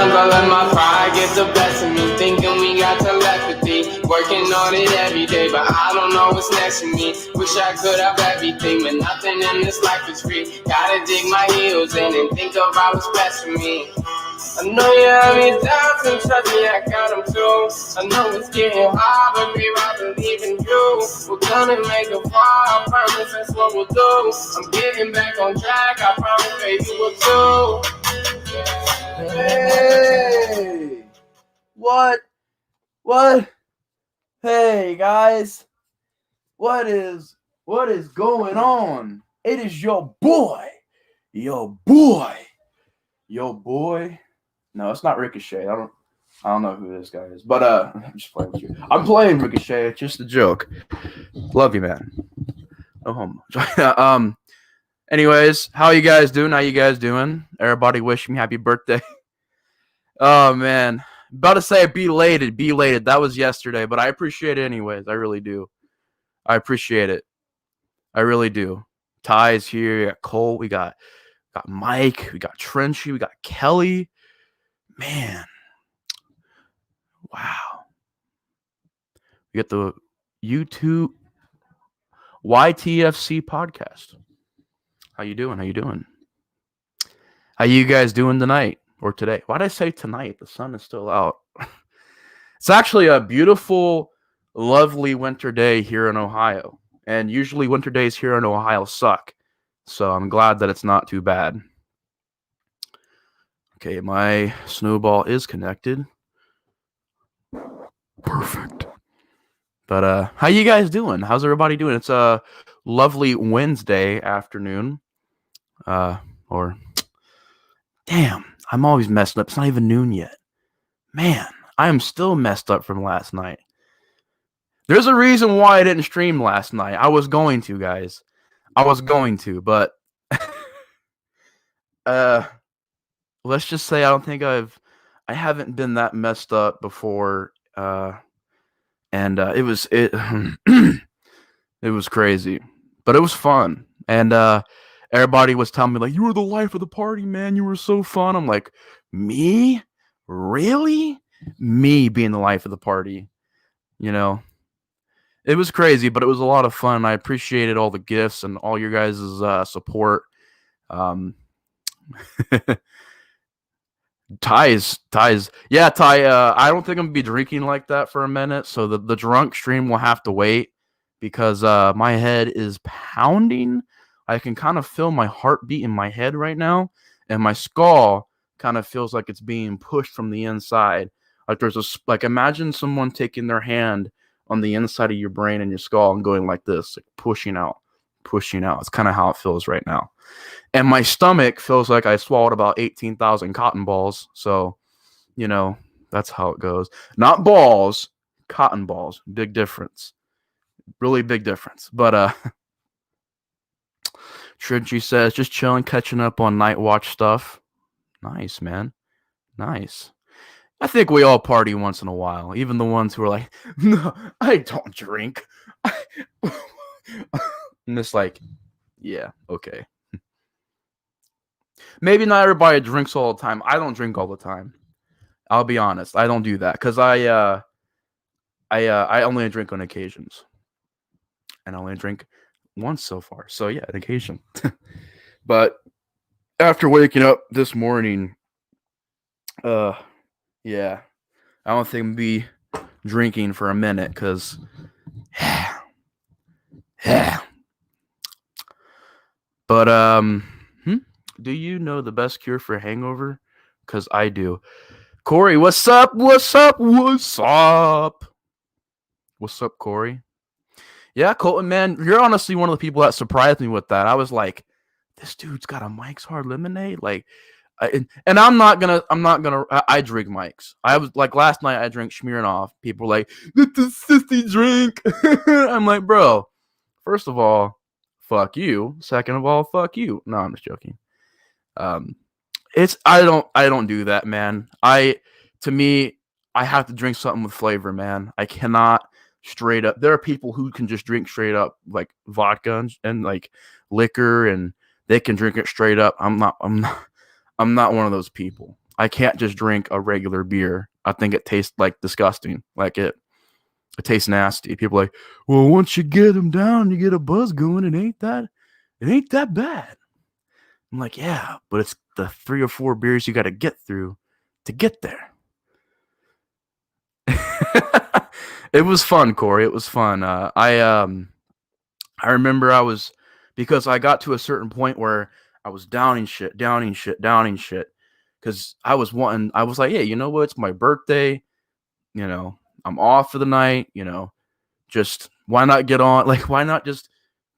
Sometimes I let my pride get the best of me, thinking we got telepathy, working on it every day, but I don't know what's next for me. Wish I could have everything, but nothing in this life is free. Gotta dig my heels in and think about what's best for me. I know you have your doubts and trust me, I got them too. I know it's getting hard, but babe, I believe in you. We're gonna make a fall, I promise that's what we'll do. I'm getting back on track, I promise, baby, we'll do. Hey! What? Hey, guys. What is going on? It is your boy. No, it's not Ricochet. I don't know who this guy is. But I'm just playing with you. I'm playing Ricochet. It's just a joke. Love you, man. No homo. Anyways, how you guys doing? How you guys doing? Everybody wish me happy birthday. Oh man. About to say belated. That was yesterday, but I appreciate it anyways. I really do. I appreciate it. I really do. Ty's here. We got Cole. We got Mike. We got Trenchy. We got Kelly. Man. Wow. We got the YouTube YTFC podcast. How you doing? How you guys doing tonight or today? Why did I say tonight? The sun is still out. It's actually a beautiful, lovely winter day here in Ohio. And usually winter days here in Ohio suck. So I'm glad that it's not too bad. Okay, my snowball is connected. Perfect. But how you guys doing? How's everybody doing? It's a lovely Wednesday afternoon. Or damn, I'm always messed up. It's not even noon yet. Man, I am still messed up from last night. There's a reason why I didn't stream last night. I was going to, guys. But let's just say I don't think I haven't been that messed up before. And it was it was crazy. But it was fun. And everybody was telling me, like, you were the life of the party, man. You were so fun. I'm like, me? Really? Me being the life of the party. You know? It was crazy, but it was a lot of fun. I appreciated all the gifts and all your guys' support. Ty's. Yeah, Ty, I don't think I'm going to be drinking like that for a minute, so the drunk stream will have to wait because my head is pounding. I can kind of feel my heartbeat in my head right now, and my skull kind of feels like it's being pushed from the inside. Like imagine someone taking their hand on the inside of your brain and your skull and going like this, like pushing out. It's kind of how it feels right now. And my stomach feels like I swallowed about 18,000 cotton balls. So, you know, that's how it goes. Not balls, cotton balls. Big difference. Really big difference. But Trenchy says, just chilling, catching up on Night Watch stuff. Nice, man. Nice. I think we all party once in a while. Even the ones who are like, no, I don't drink. And it's like, yeah, okay. Maybe not everybody drinks all the time. I don't drink all the time. I'll be honest. I don't do that because I only drink on occasions. And I only drink once so far. So yeah, an occasion. But after waking up this morning, yeah, I don't think I'm be drinking for a minute because yeah. But do you know the best cure for hangover? Because I do. Corey, what's up? What's up, Corey? Yeah, Colton, man, you're honestly one of the people that surprised me with that. I was like, this dude's got a Mike's Hard Lemonade, like. And I'm not gonna. I drink Mike's. I was like last night. I drank Smirnoff. People were like, "It's a sissy drink." I'm like, bro. First of all, fuck you. Second of all, fuck you. No, I'm just joking. I don't do that, man. To me, I have to drink something with flavor, man. I cannot straight up. There are people who can just drink straight up like vodka and like liquor, and they can drink it straight up. I'm not one of those people. I can't just drink a regular beer. I think it tastes like disgusting. Like it tastes nasty. People are like, well, once you get them down, you get a buzz going. It ain't that bad. I'm like, yeah, but it's the 3 or 4 beers you got to get through to get there. It was fun, Corey. It was fun. I remember because I got to a certain point where I was downing shit. Because I was like, hey, you know what? It's my birthday. You know, I'm off for the night. You know, just why not get on? Like, why not just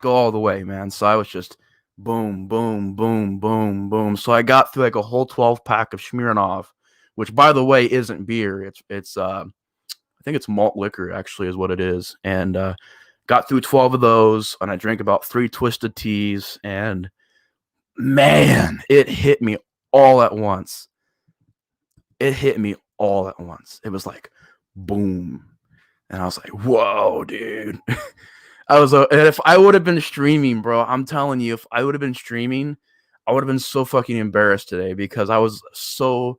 go all the way, man? So I was just boom, boom, boom, boom, boom. So I got through like a whole 12-pack of Smirnoff, which, by the way, isn't beer. It's I think it's malt liquor, actually, is what it is. And got through 12 of those, and I drank about 3 Twisted Teas, and man, it hit me all at once. It was like, boom. And I was like, whoa, dude. And if I would have been streaming, bro, I'm telling you, if I would have been streaming, I would have been so fucking embarrassed today because I was so...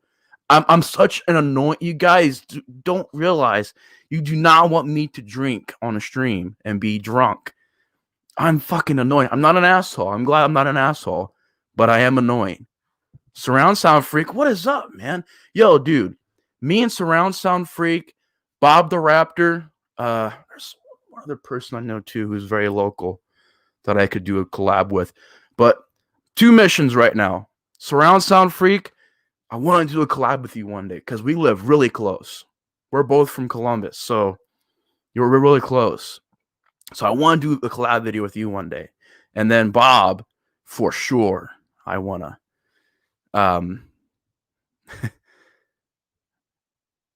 I'm such an annoying... You guys don't realize you do not want me to drink on a stream and be drunk. I'm fucking annoying. I'm not an asshole. I'm glad I'm not an asshole, but I am annoying. Surround Sound Freak, what is up, man? Yo, dude, me and Surround Sound Freak, Bob the Raptor, there's one other person I know too who's very local that I could do a collab with. But 2 missions right now. Surround Sound Freak, I want to do a collab with you one day because we live really close. We're both from Columbus, so we're really close. So I want to do a collab video with you one day. And then Bob, for sure, I want to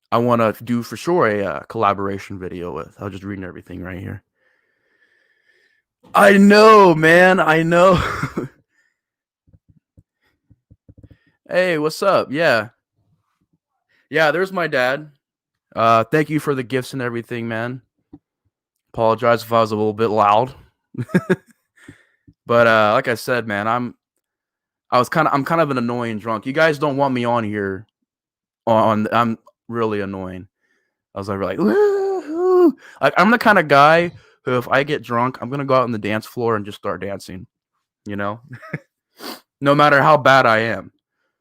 I want to do for sure a collaboration video with. I was just reading everything right here. I know, man. I know. Hey, what's up? Yeah. Yeah, there's my dad. Thank you for the gifts and everything, man. Apologize if I was a little bit loud. But like I said, man, I'm kind of an annoying drunk. You guys don't want me on here. I'm really annoying. I was like, woo-hoo. Like, I'm the kind of guy who, if I get drunk, I'm gonna go out on the dance floor and just start dancing. You know, no matter how bad I am,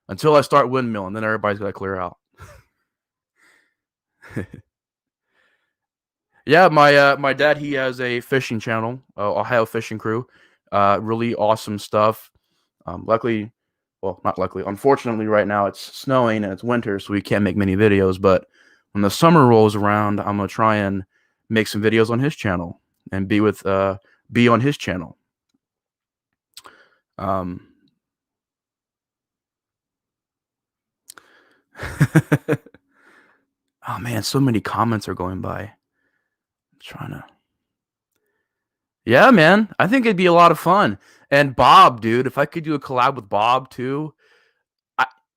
until I start windmilling, then everybody's gotta clear out. Yeah, my dad, he has a fishing channel, Ohio Fishing Crew. Really awesome stuff. Luckily, well, not luckily, unfortunately, right now it's snowing and it's winter, so we can't make many videos. But when the summer rolls around, I'm gonna try and make some videos on his channel and be on his channel. Oh man, so many comments are going by. I'm trying to... Yeah, man, I think it'd be a lot of fun. And Bob, dude, if I could do a collab with Bob too,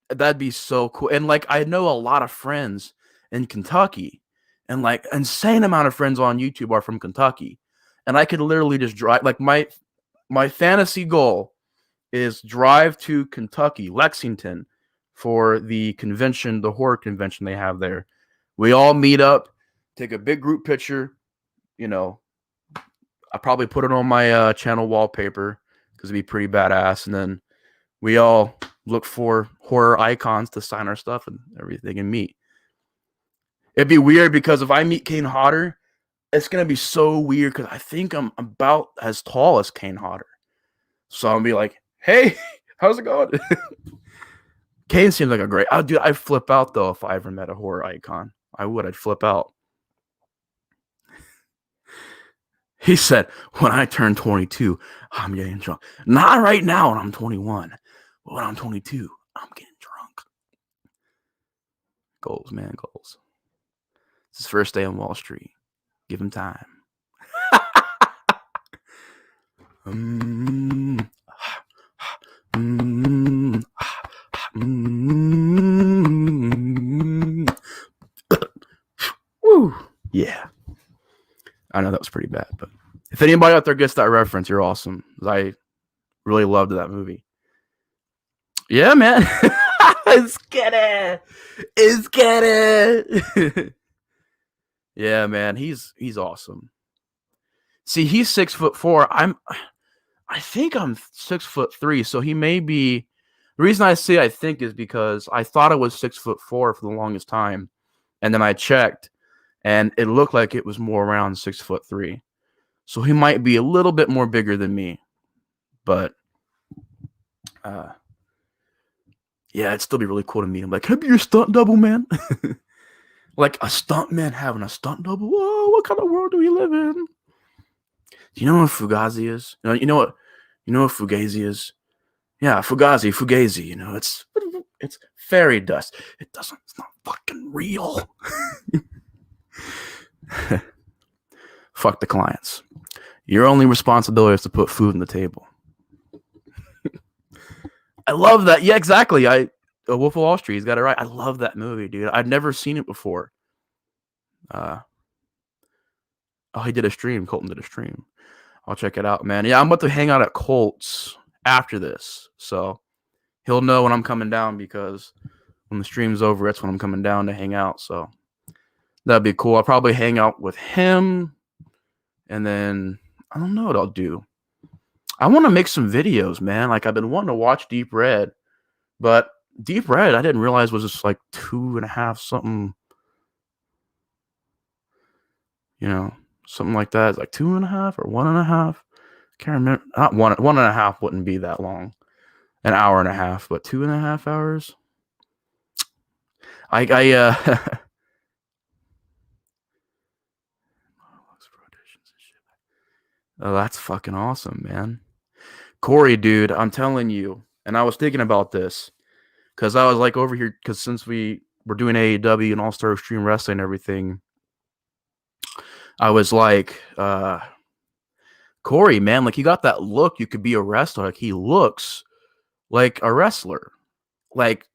that'd be so cool. And like, I know a lot of friends in Kentucky, and like insane amount of friends on YouTube are from Kentucky, and I could literally just drive. Like my fantasy goal is drive to Kentucky, Lexington, for the convention, the horror convention they have there. We all meet up, take a big group picture. You know, I probably put it on my channel wallpaper because it'd be pretty badass. And then we all look for horror icons to sign our stuff and everything and meet. It'd be weird because if I meet Kane Hodder, it's going to be so weird because I think I'm about as tall as Kane Hodder. So I'll be like, hey, how's it going? Kane seems like a great... Dude, I'd flip out, though, if I ever met a horror icon. I'd flip out. He said, when I turn 22, I'm getting drunk. Not right now when I'm 21. But when I'm 22, I'm getting drunk. Goals, man, goals. It's his first day on Wall Street. Give him time. Woo. Yeah. I know that was pretty bad, but if anybody out there gets that reference, you're awesome. I really loved that movie. Yeah, man. It's get it. Yeah, man, he's awesome. See, he's 6'4". I think I'm 6'3", so he may be. The reason I say I think is because I thought it was 6'4" for the longest time, and then I checked, and it looked like it was more around 6'3". So he might be a little bit more bigger than me, but yeah, it'd still be really cool to meet him. Like, can I be your stunt double, man? Like a stunt man having a stunt double. Whoa, what kind of world do we live in? Do you know what Fugazi is? You know what Fugazi is? Yeah, Fugazi. You know, it's fairy dust. It's not fucking real. Fuck the clients. Your only responsibility is to put food on the table. I love that. Yeah, exactly. Wolf of Wall Street, he's got it right. I love that movie, dude. I'd never seen it before. He did a stream. Colton did a stream. I'll check it out, man. Yeah, I'm about to hang out at Colt's after this, so he'll know when I'm coming down because when the stream's over, that's when I'm coming down to hang out. So that'd be cool. I'll probably hang out with him, and then I don't know what I'll do. I want to make some videos, man. Like, I've been wanting to watch Deep Red, but Deep Red, I didn't realize was just like 2.5 something. You know, something like that. It's like 2.5 or 1.5. Can't remember. Not 1.5 wouldn't be that long. An hour and a half, but 2.5 hours. Oh, that's fucking awesome, man. Corey, dude, I'm telling you, and I was thinking about this because I was like over here because since we were doing AEW and All-Star Extreme Wrestling and everything, I was like, Corey, man, like, you got that look. You could be a wrestler. Like, he looks like a wrestler. Like,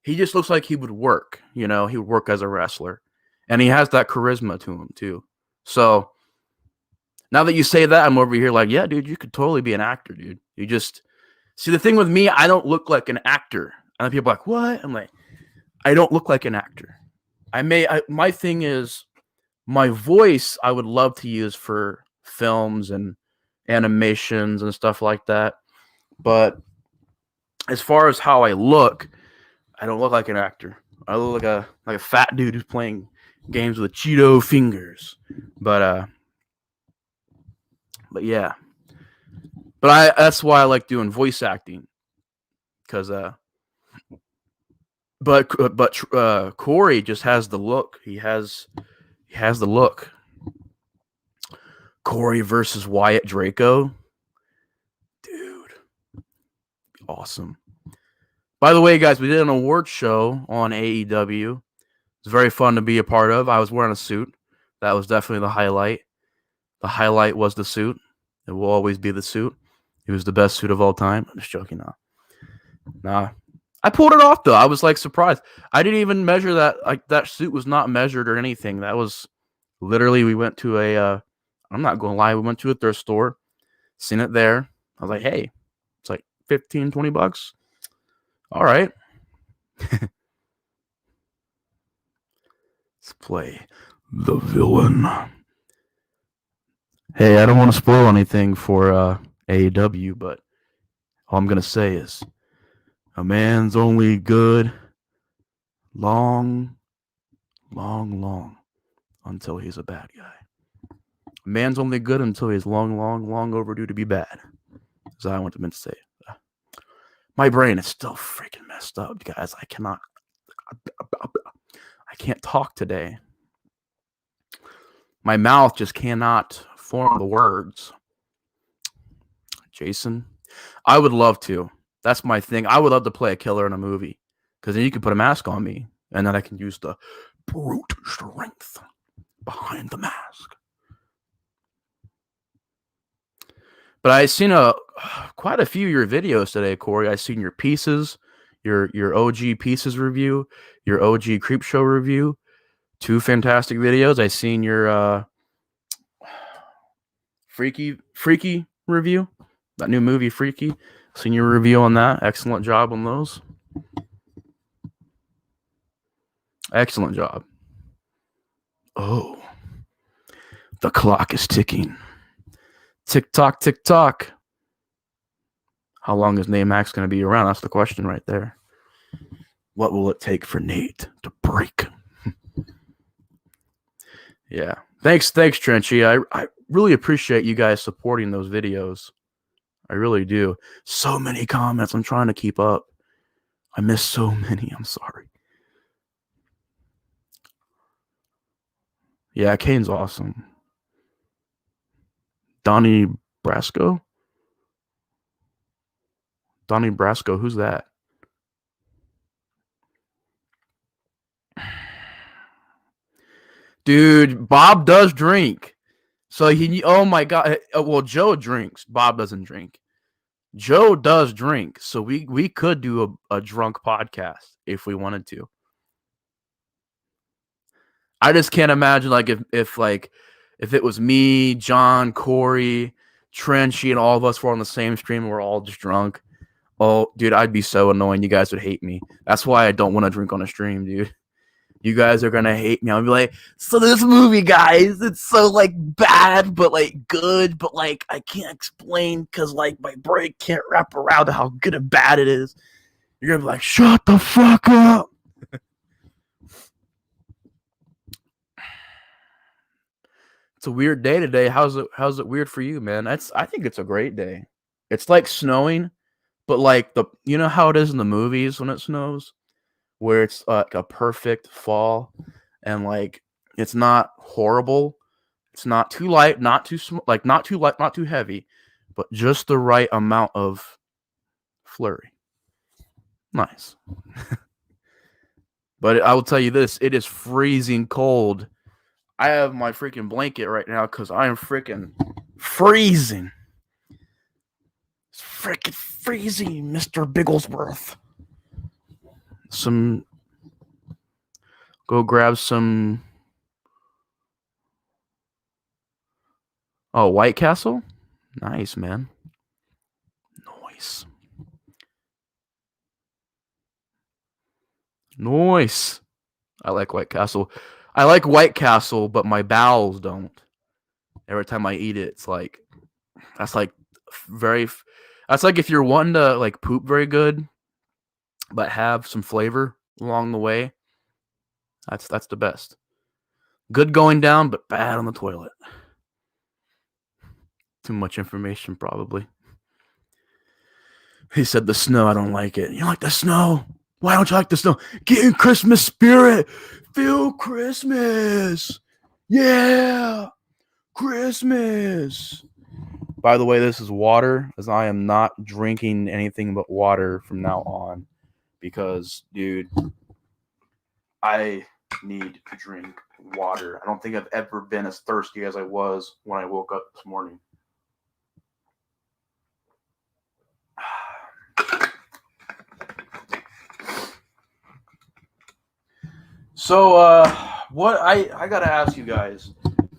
he just looks like he would work. You know, he would work as a wrestler, and he has that charisma to him too. So now that you say that, I'm over here like, yeah, dude, you could totally be an actor, dude. You just see the thing with me. I don't look like an actor, and people are like, what? I'm like, I don't look like an actor. My thing is, my voice I would love to use for films and animations and stuff like that. But as far as how I look, I don't look like an actor. I look like a fat dude who's playing games with Cheeto fingers. But yeah. But that's why I like doing voice acting. Cause but Corey just has the look. He has the look. Corey versus Wyatt Draco. Dude. Awesome. By the way, guys, we did an award show on AEW. It's very fun to be a part of. I was wearing a suit. That was definitely the highlight. The highlight was the suit. It will always be the suit. It was the best suit of all time. I'm just joking now. Nah. I pulled it off, though. I was, like, surprised. I didn't even measure that. Like, that suit was not measured or anything. That was literally, we went to I'm not going to lie, we went to a thrift store, seen it there. I was like, hey, it's like $15, $20. All right. Let's play the villain. Hey, I don't want to spoil anything for AEW, but all I'm going to say is a man's only good long until he's a bad guy. A man's only good until he's long overdue to be bad. That's what I meant to say. My brain is still freaking messed up, guys. I can't talk today. My mouth just cannot form the words. Jason, I would love to. That's my thing. I would love to play a killer in a movie because then you can put a mask on me and then I can use the brute strength behind the mask. But I've seen quite a few of your videos today, Corey. I've seen your pieces, your OG pieces review, your OG Creep Show review. 2 fantastic videos. I've seen your Freaky review, that new movie Freaky. Seen your review on that. Excellent job on those. Excellent job. Oh, the clock is ticking. Tick tock, tick tock. How long is Nate Max going to be around? That's the question right there. What will it take for Nate to break? Yeah. Thanks, Trenchy. I really appreciate you guys supporting those videos. I really do. So many comments. I'm trying to keep up. I missed so many. I'm sorry. Yeah, Kane's awesome. Donnie Brasco? Donnie Brasco, who's that? Dude, Bob does drink. So oh my God. Well, Joe drinks. Bob doesn't drink. Joe does drink. So we could do a drunk podcast if we wanted to. I just can't imagine like if it was me, John, Corey, Trenchy, and all of us were on the same stream and we're all just drunk. Oh, dude, I'd be so annoying. You guys would hate me. That's why I don't want to drink on a stream, dude. You guys are gonna hate me. I'll be like, so this movie, guys, it's so like bad, but like good, but like I can't explain because like my brain can't wrap around how good and bad it is. You're gonna be like, shut the fuck up. It's a weird day today. How's it weird for you, man? I think it's a great day. It's like snowing, but like you know how it is in the movies when it snows, where it's like a perfect fall, and like it's not horrible, it's not too light, not too like not too light, not too heavy, but just the right amount of flurry. Nice. But I will tell you this: it is freezing cold. I have my freaking blanket right now because I am freaking freezing. It's freaking freezing, Mr. Bigglesworth. Go grab some. Oh, White Castle? Nice, man. Nice. I like White Castle. I like White Castle, but my bowels don't. Every time I eat it, it's like that's like if you're wanting to like poop very good, but have some flavor along the way. That's the best. Good going down, but bad on the toilet. Too much information, probably. He said the snow, I don't like it. You like the snow? Why don't you like the snow? Get in Christmas spirit. Feel Christmas. Yeah. Christmas. By the way, this is water, as I am not drinking anything but water from now on. Because, dude, I need to drink water. I don't think I've ever been as thirsty as I was when I woke up this morning. So, what I gotta ask you guys,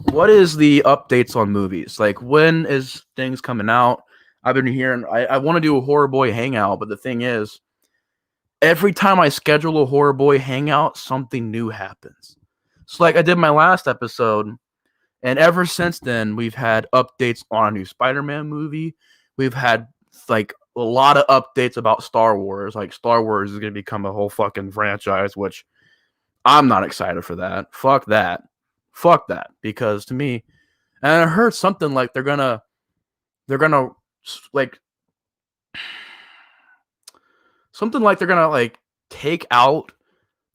what is the updates on movies? Like, when is things coming out? I've been hearing I want to do a Horror Boy hangout, but the thing is, every time I schedule a Horror Boy hangout, something new happens. So, like, I did my last episode, and ever since then, we've had updates on a new Spider-Man movie. We've had like a lot of updates about Star Wars. Like, Star Wars is gonna become a whole fucking franchise, which I'm not excited for that. Fuck that. Because to me, and I heard something like they're gonna like something like they're gonna like take out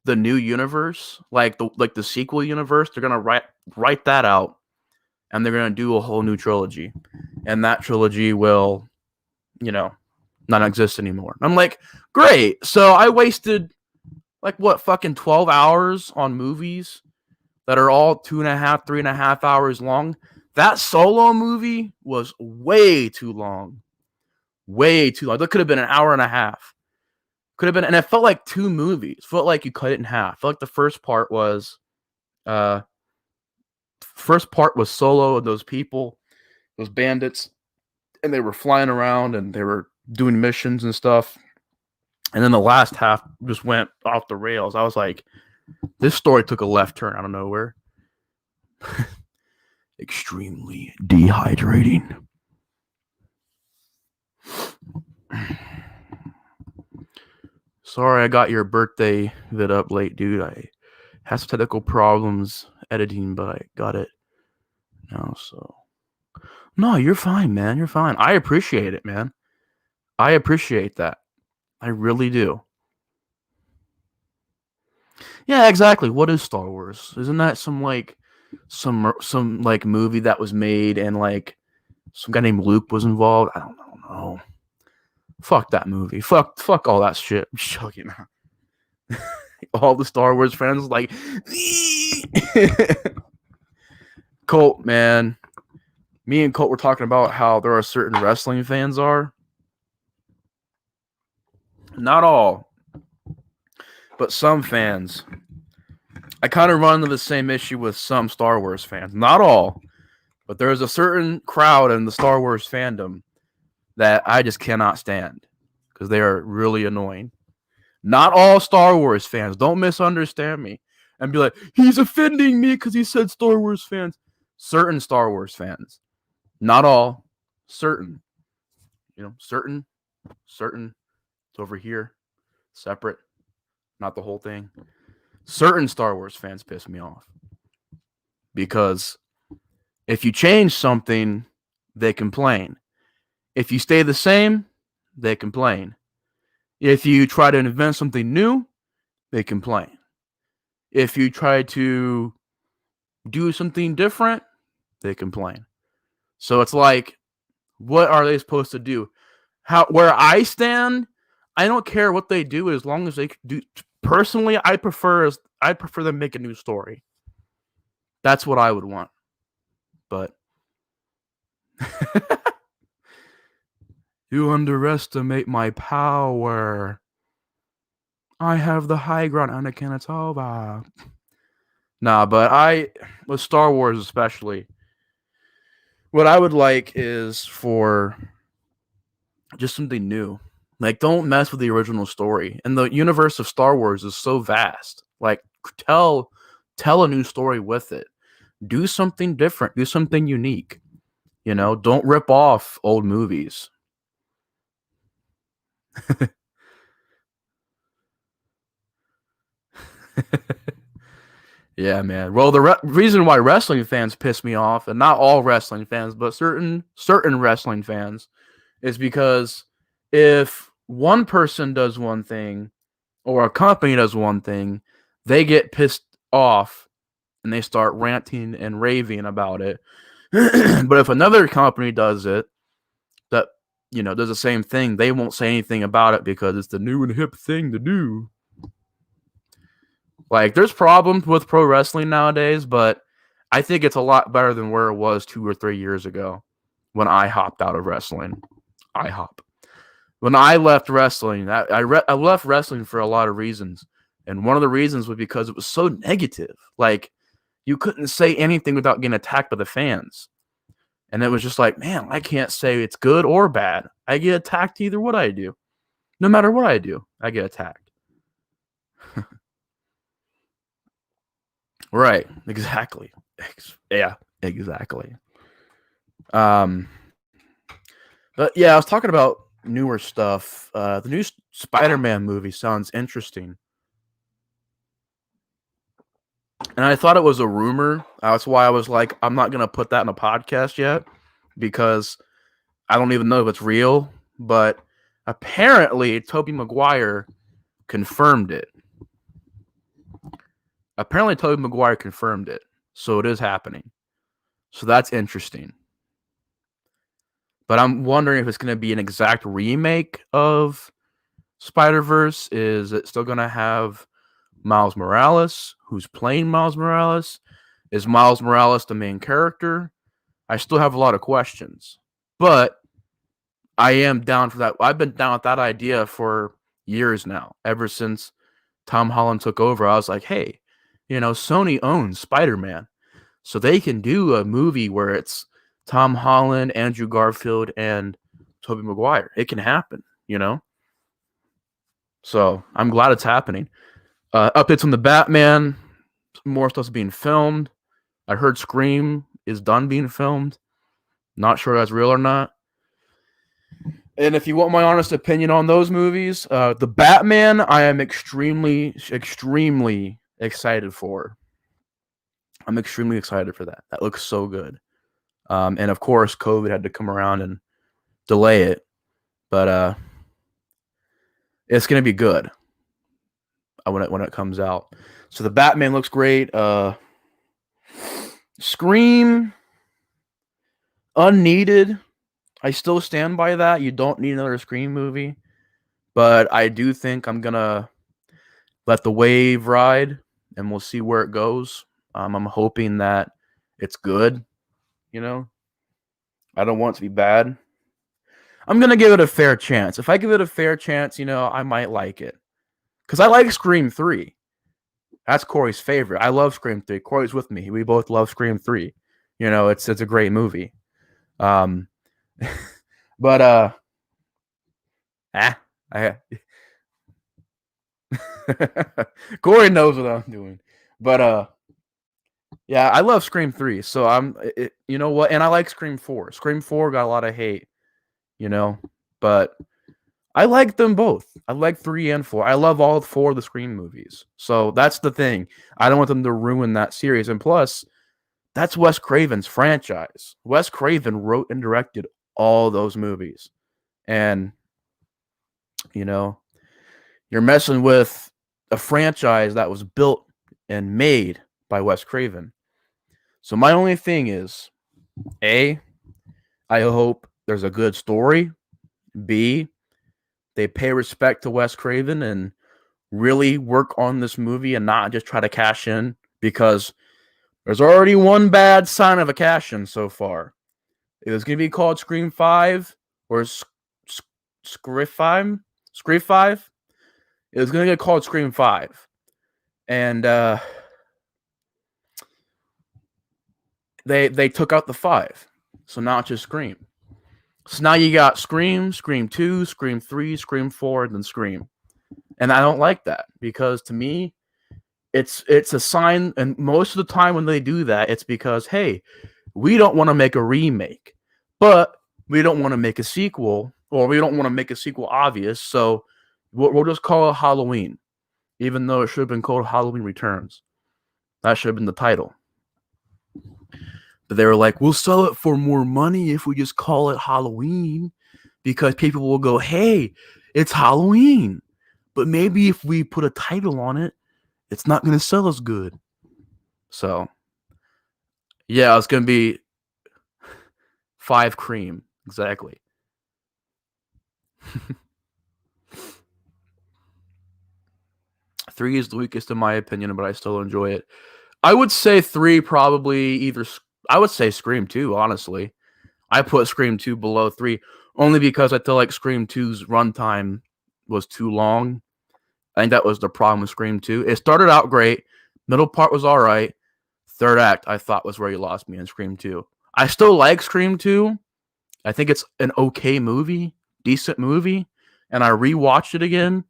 the new universe, like the sequel universe. They're gonna write that out, and they're gonna do a whole new trilogy, and that trilogy will, not exist anymore. I'm like, great. So I wasted like what, fucking 12 hours on movies that are all 2.5, 3.5 hours long. That Solo movie was way too long. Way too long. That could have been an hour and a half. Could have been, and it felt like two movies. It felt like you cut it in half. I felt like the first part was Solo and those people, those bandits, and they were flying around and they were doing missions and stuff. And then the last half just went off the rails. I was like, This story took a left turn out of nowhere. Extremely dehydrating. Sorry I got your birthday vid up late, dude. I had some technical problems editing, but I got it now, so. No, you're fine, man. You're fine. I appreciate it, man. I appreciate that. I really do. Yeah, exactly. What is Star Wars? Isn't that some like movie that was made and like some guy named Luke was involved? I don't know. Fuck that movie. Fuck all that shit. I'm joking. All the Star Wars fans like Colt, man. Me and Colt were talking about how there are certain wrestling fans are. Not all, but some fans. I kind of run into the same issue with some Star Wars fans. Not all, but there's a certain crowd in the Star Wars fandom that I just cannot stand because they are really annoying. Not all Star Wars fans. Don't misunderstand me and be like, he's offending me because he said Star Wars fans. Certain Star Wars fans. Not all. Certain. Certain. It's over here. Separate. Not the whole thing. Certain Star Wars fans piss me off. Because if you change something, they complain. If you stay the same, they complain. If you try to invent something new, they complain. If you try to do something different, they complain. So it's like, what are they supposed to do? Where I stand, I don't care what they do as long as they do. Personally, I prefer them make a new story. That's what I would want. But you underestimate my power. I have the high ground, Anakin. It's over. Nah, but with Star Wars especially, what I would like is for just something new. Like, don't mess with the original story. And the universe of Star Wars is so vast. Like, tell a new story with it. Do something different. Do something unique. Don't rip off old movies. Yeah, man. Well, the reason why wrestling fans piss me off, and not all wrestling fans, but certain wrestling fans, is because if one person does one thing or a company does one thing, they get pissed off and they start ranting and raving about it. But if another company does it, that does the same thing, they won't say anything about it because it's the new and hip thing to do. Like, there's problems with pro wrestling nowadays, but I think it's a lot better than where it was 2 or 3 years ago when I hopped out of wrestling. When I left wrestling, I left wrestling for a lot of reasons. And one of the reasons was because it was so negative. Like, you couldn't say anything without getting attacked by the fans. And it was just like, man, I can't say it's good or bad. I get attacked either what I do. No matter what I do, I get attacked. Right. Exactly. Yeah, exactly. But yeah, I was talking about newer stuff. The new Spider-Man movie sounds interesting. And I thought it was a rumor. That's why I was like, I'm not going to put that in a podcast yet because I don't even know if it's real. But apparently, Tobey Maguire confirmed it. So it is happening. So that's interesting. But I'm wondering if it's going to be an exact remake of Spider-Verse. Is it still going to have Miles Morales? Who's playing Miles Morales? Is Miles Morales the main character? I still have a lot of questions. But I am down for that. I've been down with that idea for years now. Ever since Tom Holland took over, I was like, hey, Sony owns Spider-Man. So they can do a movie where it's Tom Holland, Andrew Garfield, and Tobey Maguire. It can happen, So I'm glad it's happening. Updates on the Batman. more stuff's being filmed. I heard Scream is done being filmed. Not sure that's real or not. And if you want my honest opinion on those movies, the Batman, I am extremely, extremely excited for. I'm extremely excited for that. That looks so good. And of course, COVID had to come around and delay it, but it's gonna be good when it comes out. So the Batman looks great. Scream, unneeded. I still stand by that. You don't need another Scream movie, but I do think I'm gonna let the wave ride, and we'll see where it goes. I'm hoping that it's good. You know, I don't want it to be bad. I'm gonna give it a fair chance. If I give it a fair chance, I might like it, because I like Scream 3. That's Corey's favorite. I love Scream 3. Corey's with me. We both love Scream 3. It's a great movie. But Corey knows what I'm doing. But yeah, I love Scream 3. So you know what? And I like Scream 4. Scream 4 got a lot of hate, but I like them both. I like 3 and 4. I love all 4 of the Scream movies. So that's the thing. I don't want them to ruin that series. And plus, that's Wes Craven's franchise. Wes Craven wrote and directed all those movies. And, you're messing with a franchise that was built and made by Wes Craven. So my only thing is, A, I hope there's a good story. B, they pay respect to Wes Craven and really work on this movie and not just try to cash in, because there's already one bad sign of a cash in so far. It was going to be called Scream 5 or Scream 5. It was going to get called Scream 5. And they took out the 5. So now it's just Scream. So now you got Scream, Scream 2, Scream 3, Scream 4, and then Scream. And I don't like that, because to me, it's a sign, and most of the time when they do that, it's because, hey, we don't want to make a remake, but we don't want to make a sequel, or we don't want to make a sequel obvious, so we'll just call it Halloween, even though it should have been called Halloween Returns. That should have been the title. But they were like, we'll sell it for more money if we just call it Halloween, because people will go, hey, it's Halloween. But maybe if we put a title on it, it's not going to sell as good. So, yeah, it's going to be 5 Cream. Exactly. 3 is the weakest in my opinion, but I still enjoy it. I would say 3 probably I would say Scream 2, honestly. I put Scream 2 below 3 only because I feel like Scream 2's runtime was too long. I think that was the problem with Scream 2. It started out great. Middle part was all right. Third act, I thought, was where you lost me in Scream 2. I still like Scream 2. I think it's an okay movie, decent movie. And I rewatched it again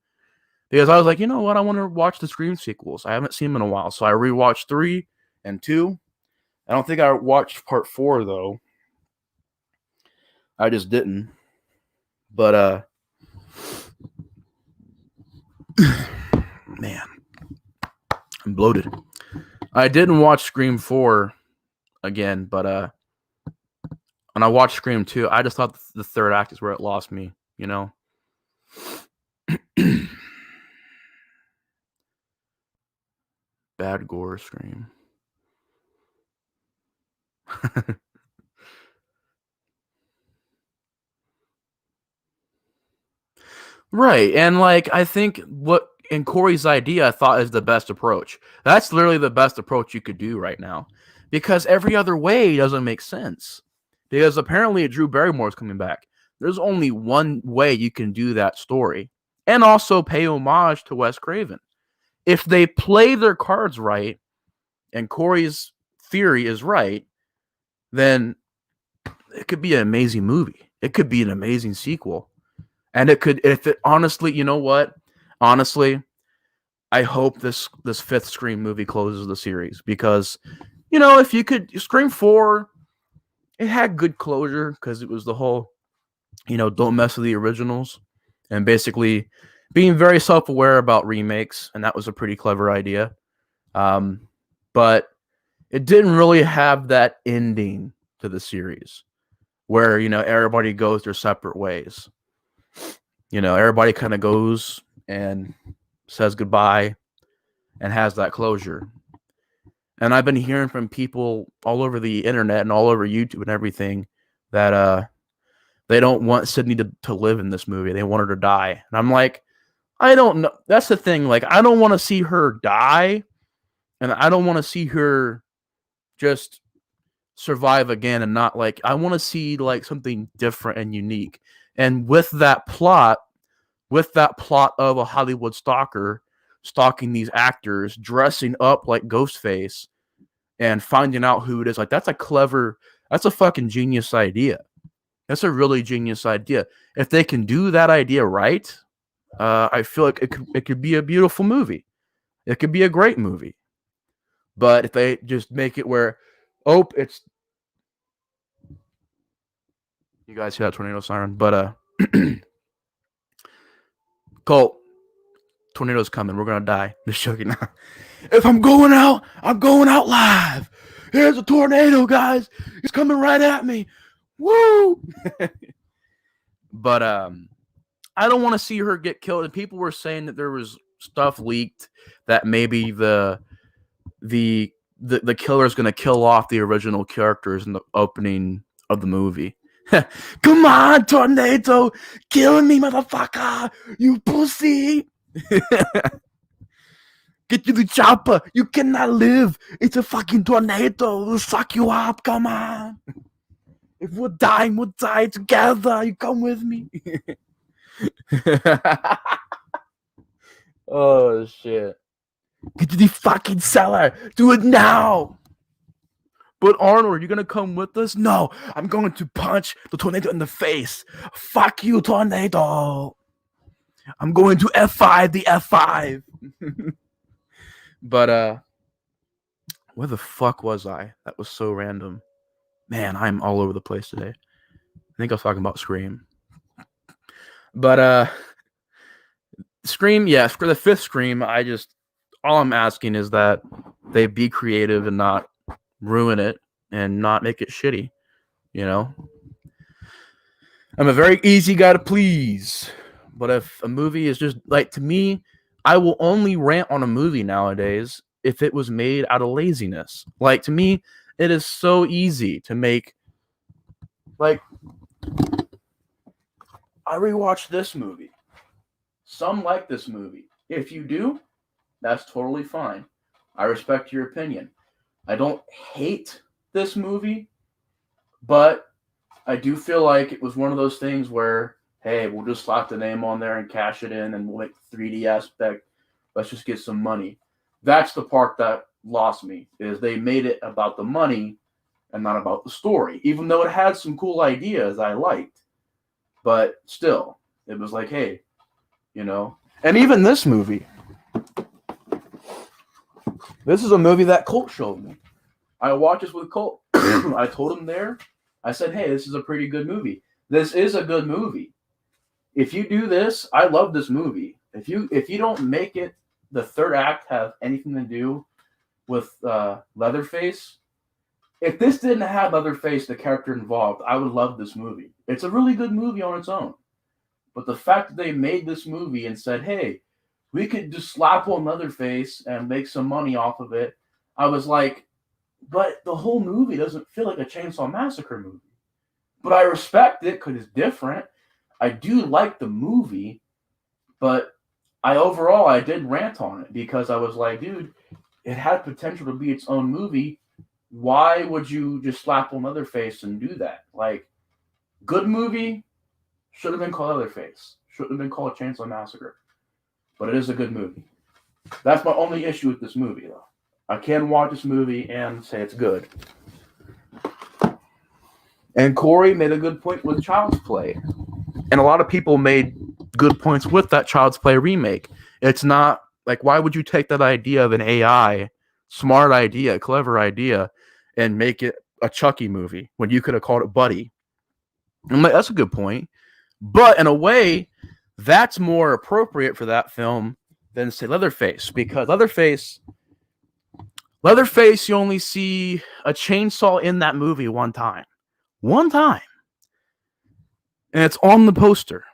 because I was like, you know what? I want to watch the Scream sequels. I haven't seen them in a while. So I rewatched 3 and 2. I don't think I watched part 4, though. I just didn't. But, man, I'm bloated. I didn't watch Scream 4 again, but when I watched Scream 2, I just thought the third act is where it lost me, Bad gore Scream. Right, and I think what in Corey's idea I thought is the best approach. That's literally the best approach you could do right now, because every other way doesn't make sense. Because apparently Drew Barrymore's coming back. There's only one way you can do that story, and also pay homage to Wes Craven. If they play their cards right, and Corey's theory is right, then it could be an amazing movie. It could be an amazing sequel. And it could, if it honestly, you know what? Honestly, I hope this fifth Scream movie closes the series because, you know, if you could Scream 4, it had good closure because it was the whole, you know, don't mess with the originals and basically being very self-aware about remakes, and that was a pretty clever idea. But it didn't really have that ending to the series where, you know, everybody goes their separate ways. You know, everybody kind of goes and says goodbye and has that closure. And I've been hearing from people all over the internet and all over YouTube and everything that they don't want Sydney to live in this movie. They want her to die. And I'm like, I don't know. That's the thing. Like, I don't want to see her die. And I don't want to see her just survive again and not like, I want to see like something different and unique. And with that plot of a Hollywood stalker stalking these actors, dressing up like Ghostface and finding out who it is, like that's a fucking genius idea. That's a really genius idea. If they can do that idea right, I feel like it could be a beautiful movie. It could be a great movie. But if they just make it where, it's you guys hear that tornado siren, but Colt, tornado's coming. We're gonna die. Just joking. If I'm going out live. Here's a tornado, guys. It's coming right at me. Woo! But I don't want to see her get killed. And people were saying that there was stuff leaked that maybe the killer is gonna kill off the original characters in the opening of the movie. Come on, tornado, kill me, motherfucker, you pussy. Get to the chopper. You cannot live. It's a fucking tornado. It'll suck you up. Come on. If we're dying, we'll die together. You come with me. Oh, shit. Get to the fucking cellar. Do it now. But Arnold, you're going to come with us? No, I'm going to punch the tornado in the face. Fuck you, tornado. I'm going to F5 the F5. But, where the fuck was I? That was so random. Man, I'm all over the place today. I think I was talking about Scream. But, Scream, yes, for the fifth Scream, all I'm asking is that they be creative and not ruin it and not make it shitty, you know? I'm a very easy guy to please, but if a movie is just, like, to me, I will only rant on a movie nowadays if it was made out of laziness. Like, to me, it is so easy to make, like, I rewatched this movie. Some like this movie. If you do, that's totally fine. I respect your opinion. I don't hate this movie, but I do feel like it was one of those things where, hey, we'll just slap the name on there and cash it in and we'll make the 3D aspect. Let's just get some money. That's the part that lost me, is they made it about the money and not about the story, even though it had some cool ideas I liked. But still, it was like, hey, you know. And even this movie. This is a movie that Colt showed me. I watched this with Colt. I told him there. I said, hey, this is a pretty good movie. This is a good movie. If you do this, I love this movie. If you don't make it the third act have anything to do with Leatherface, if this didn't have Leatherface, the character involved, I would love this movie. It's a really good movie on its own. But the fact that they made this movie and said, hey, we could just slap on Leatherface and make some money off of it, I was like, but the whole movie doesn't feel like a Chainsaw Massacre movie. But I respect it because it's different. I do like the movie, but I did rant on it because I was like, dude, it had potential to be its own movie. Why would you just slap on Leatherface and do that? Like, good movie, should have been called Leatherface. Shouldn't have been called Chainsaw Massacre. But it is a good movie. That's my only issue with this movie, though. I can watch this movie and say it's good. And Corey made a good point with Child's Play. And a lot of people made good points with that Child's Play remake. It's not Like, why would you take that idea of an AI, smart idea, clever idea, and make it a Chucky movie when you could have called it Buddy? I'm like, that's a good point. But in a way, that's more appropriate for that film than, say, Leatherface, because Leatherface, you only see a chainsaw in that movie one time. One time. And it's on the poster.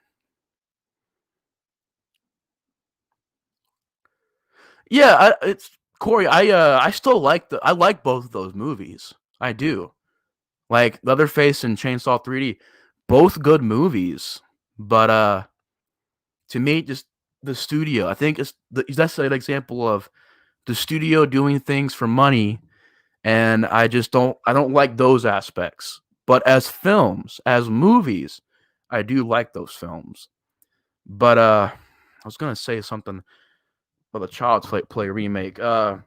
Yeah, it's Corey. I still I like both of those movies. I do. Like Leatherface and Chainsaw 3D, both good movies. But to me, just the studio. I think that's an example of the studio doing things for money, and I don't like those aspects. But as films, as movies, I do like those films. But I was gonna say something about the Child's Play remake. I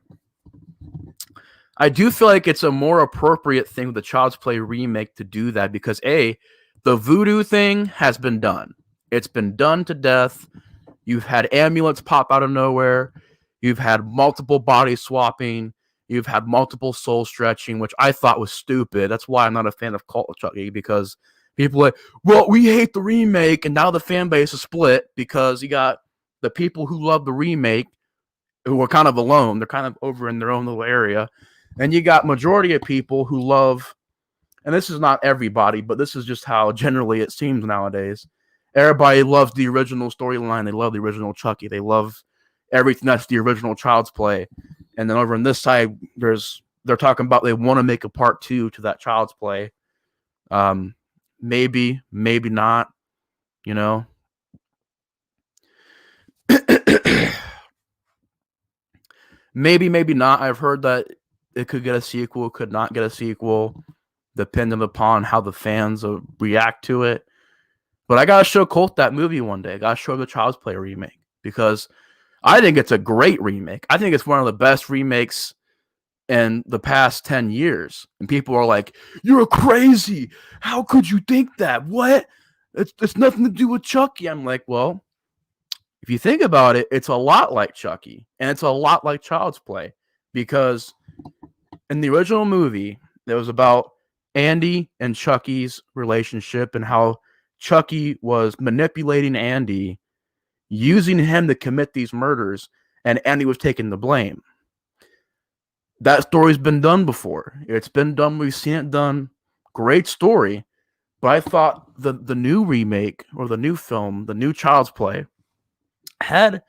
do feel like it's a more appropriate thing with the Child's Play remake to do that because the voodoo thing has been done. It's been done to death. You've had amulets pop out of nowhere. You've had multiple body swapping. You've had multiple soul stretching, which I thought was stupid. That's why I'm not a fan of Cult of Chucky, because people are like, well, we hate the remake, and now the fan base is split because you got the people who love the remake who are kind of alone. They're kind of over in their own little area. And you got majority of people who love, and this is not everybody, but this is just how generally it seems nowadays. Everybody loves the original storyline. They love the original Chucky. They love everything that's the original Child's Play. And then over on this side, they're talking about they want to make a part 2 to that Child's Play. Maybe not, you know. maybe not. I've heard that it could get a sequel, could not get a sequel, depending upon how the fans react to it. But I gotta show Colt that movie one day. I gotta show him the Child's Play remake because I think it's a great remake. I think it's one of the best remakes in the past 10 years. And people are like, you're crazy. How could you think that? What? It's nothing to do with Chucky. I'm like, well, if you think about it, it's a lot like Chucky. And it's a lot like Child's Play. Because in the original movie, it was about Andy and Chucky's relationship and how Chucky was manipulating Andy, using him to commit these murders, and Andy was taking the blame. That story's been done before. It's been done. We've seen it done. Great story. But I thought the new remake or the new film, the new Child's Play, had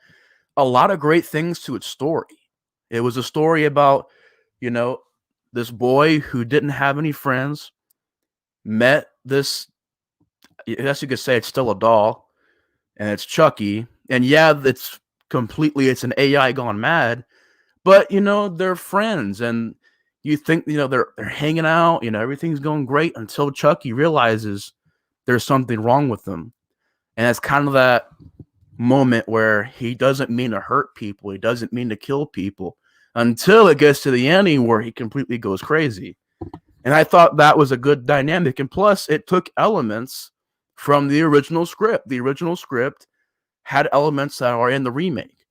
a lot of great things to its story. It was a story about, this boy who didn't have any friends, met this, I guess you could say it's still a doll, and it's Chucky. And yeah, it's an AI gone mad, but they're friends, and you think they're hanging out, everything's going great until Chucky realizes there's something wrong with them. And it's kind of that moment where he doesn't mean to hurt people, he doesn't mean to kill people, until it gets to the ending where he completely goes crazy. And I thought that was a good dynamic. And plus, it took elements from the original script. The original script had elements that are in the remake.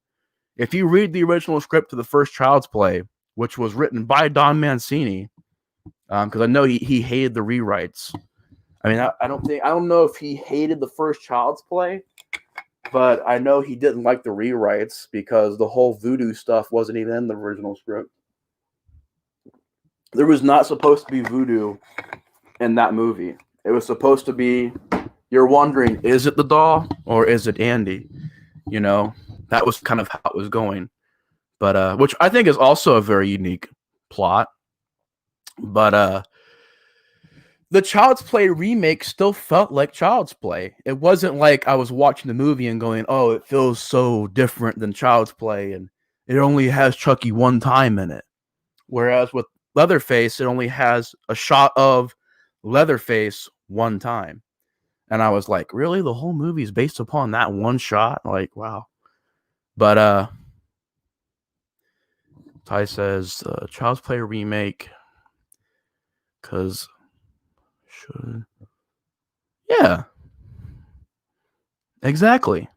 If you read the original script to the first Child's Play, which was written by Don Mancini, because I know he hated the rewrites. I mean, I don't know if he hated the first Child's Play, but I know he didn't like the rewrites because the whole voodoo stuff wasn't even in the original script. There was not supposed to be voodoo in that movie. It was supposed to be, you're wondering, is it the doll or is it Andy? That was kind of how it was going. But which I think is also a very unique plot. But the Child's Play remake still felt like Child's Play. It wasn't like I was watching the movie and going, oh, it feels so different than Child's Play, and it only has Chucky one time in it. Whereas with Leatherface, it only has a shot of Leatherface one time. And I was like, really? The whole movie is based upon that one shot? Like, wow. But Ty says Child's Play remake because yeah, exactly.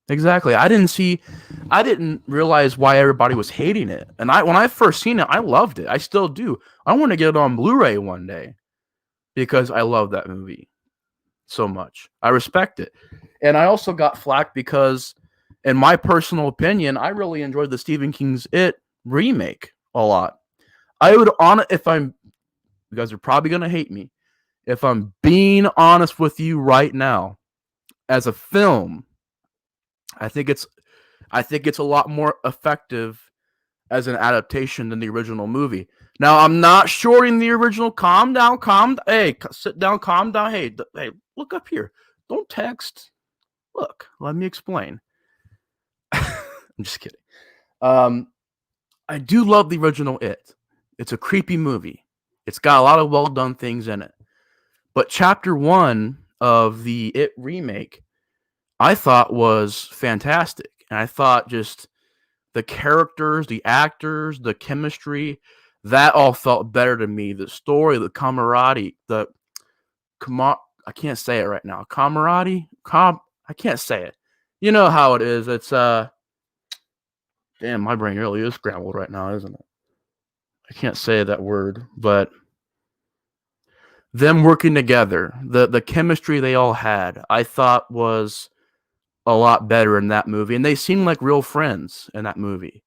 Exactly. I didn't realize why everybody was hating it. And when I first seen it, I loved it. I still do. I want to get it on Blu-ray one day because I love that movie so much. I respect it. And I also got flack because, in my personal opinion, I really enjoyed the Stephen King's It remake a lot. I would if I'm you guys are probably gonna hate me. If I'm being honest with you right now, as a film, I think it's a lot more effective as an adaptation than the original movie. Now, I'm not shorting the original. Calm down, hey, sit down, calm down. Hey, look up here. Don't text. Look, let me explain. I'm just kidding. I do love the original It. It's a creepy movie. It's got a lot of well done things in it. But chapter 1 of the It remake, I thought was fantastic. And I thought just the characters, the actors, the chemistry, that all felt better to me. The story, the camaraderie, I can't say it right now. Camaraderie? I can't say it. You know how it is. It's damn, my brain really is scrambled right now, isn't it? I can't say that word, but them working together, the chemistry they all had, I thought was a lot better in that movie, and they seemed like real friends in that movie.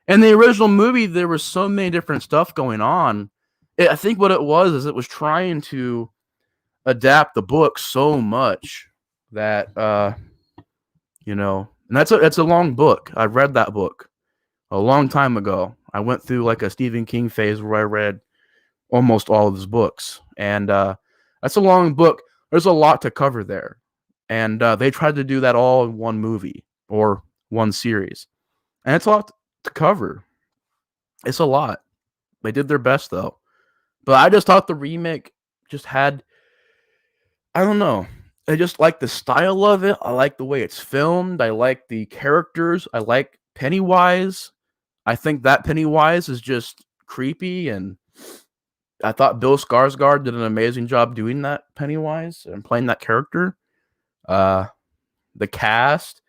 In the original movie, there was so many different stuff going on. I think what it was is it was trying to adapt the book so much that and that's a long book. I read that book a long time ago. I went through like a Stephen King phase where I read almost all of his books, and that's a long book. There's a lot to cover there, and they tried to do that all in one movie or one series, and it's a lot to cover. It's a lot. They did their best though, but I just thought the remake just had, I don't know. I just like the style of it. I like the way it's filmed. I like the characters. I like Pennywise. I think that Pennywise is just creepy, and I thought Bill Skarsgård did an amazing job doing that Pennywise and playing that character. The cast.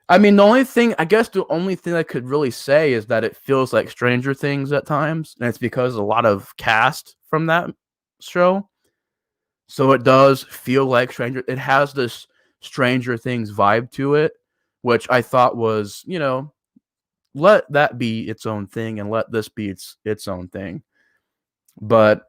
I mean, the only thing I could really say is that it feels like Stranger Things at times, and it's because a lot of cast from that show. So it does feel like it has this Stranger Things vibe to it, which I thought was, let that be its own thing and let this be its own thing. But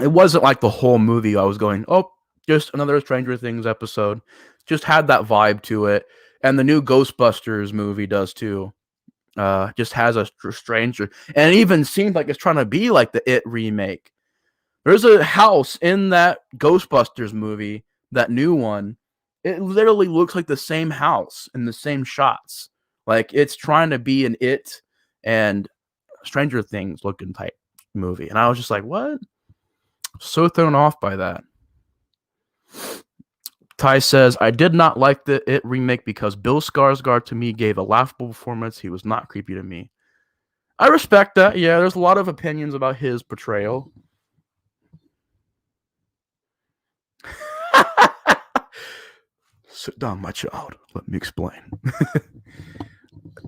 it wasn't like the whole movie I was going, oh, just another Stranger Things episode. Just had that vibe to it. And the new Ghostbusters movie does too. Just has a stranger. And it even seems like it's trying to be like the It remake. There's a house in that Ghostbusters movie, that new one. It literally looks like the same house in the same shots. Like it's trying to be an It and Stranger Things looking type movie. And I was just like, what? So thrown off by that. Ty says, I did not like the It remake because Bill Skarsgård to me gave a laughable performance. He was not creepy to me. I respect that. Yeah, there's a lot of opinions about his portrayal. Sit down, my child. Let me explain.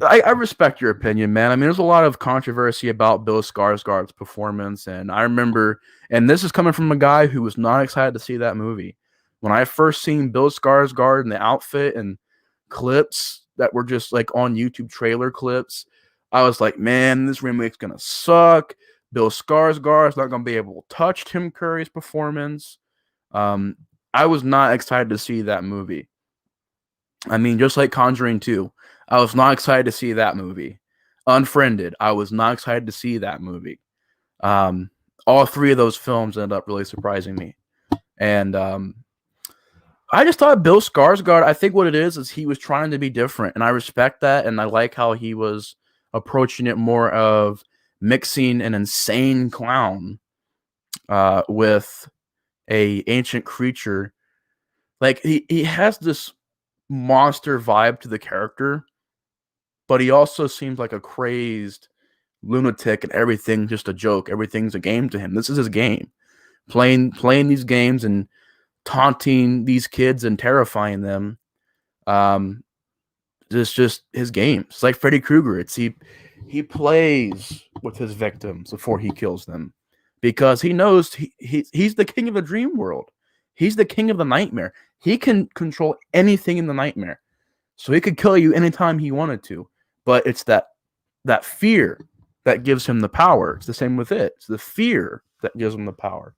I respect your opinion, man. I mean, there's a lot of controversy about Bill Skarsgård's performance, and I remember, and this is coming from a guy who was not excited to see that movie. When I first seen Bill Skarsgård in the outfit and clips that were just like on YouTube trailer clips, I was like, man, this remake's gonna suck. Bill Skarsgård's not gonna be able to touch Tim Curry's performance. I was not excited to see that movie. I mean, just like Conjuring 2, I was not excited to see that movie. Unfriended, I was not excited to see that movie. All three of those films ended up really surprising me. And I just thought Bill Skarsgård, I think what it is he was trying to be different. And I respect that. And I like how he was approaching it more of mixing an insane clown with a ancient creature. Like he has this monster vibe to the character, but he also seems like a crazed lunatic and everything just a joke. Everything's a game to him. This is his game. Playing these games and taunting these kids and terrifying them. It's just his games. It's like Freddy Krueger. It's he plays with his victims before he kills them because he knows he's the king of the dream world. He's the king of the nightmare. He can control anything in the nightmare. So he could kill you anytime he wanted to. But it's that fear that gives him the power. It's the same with it. It's the fear that gives him the power.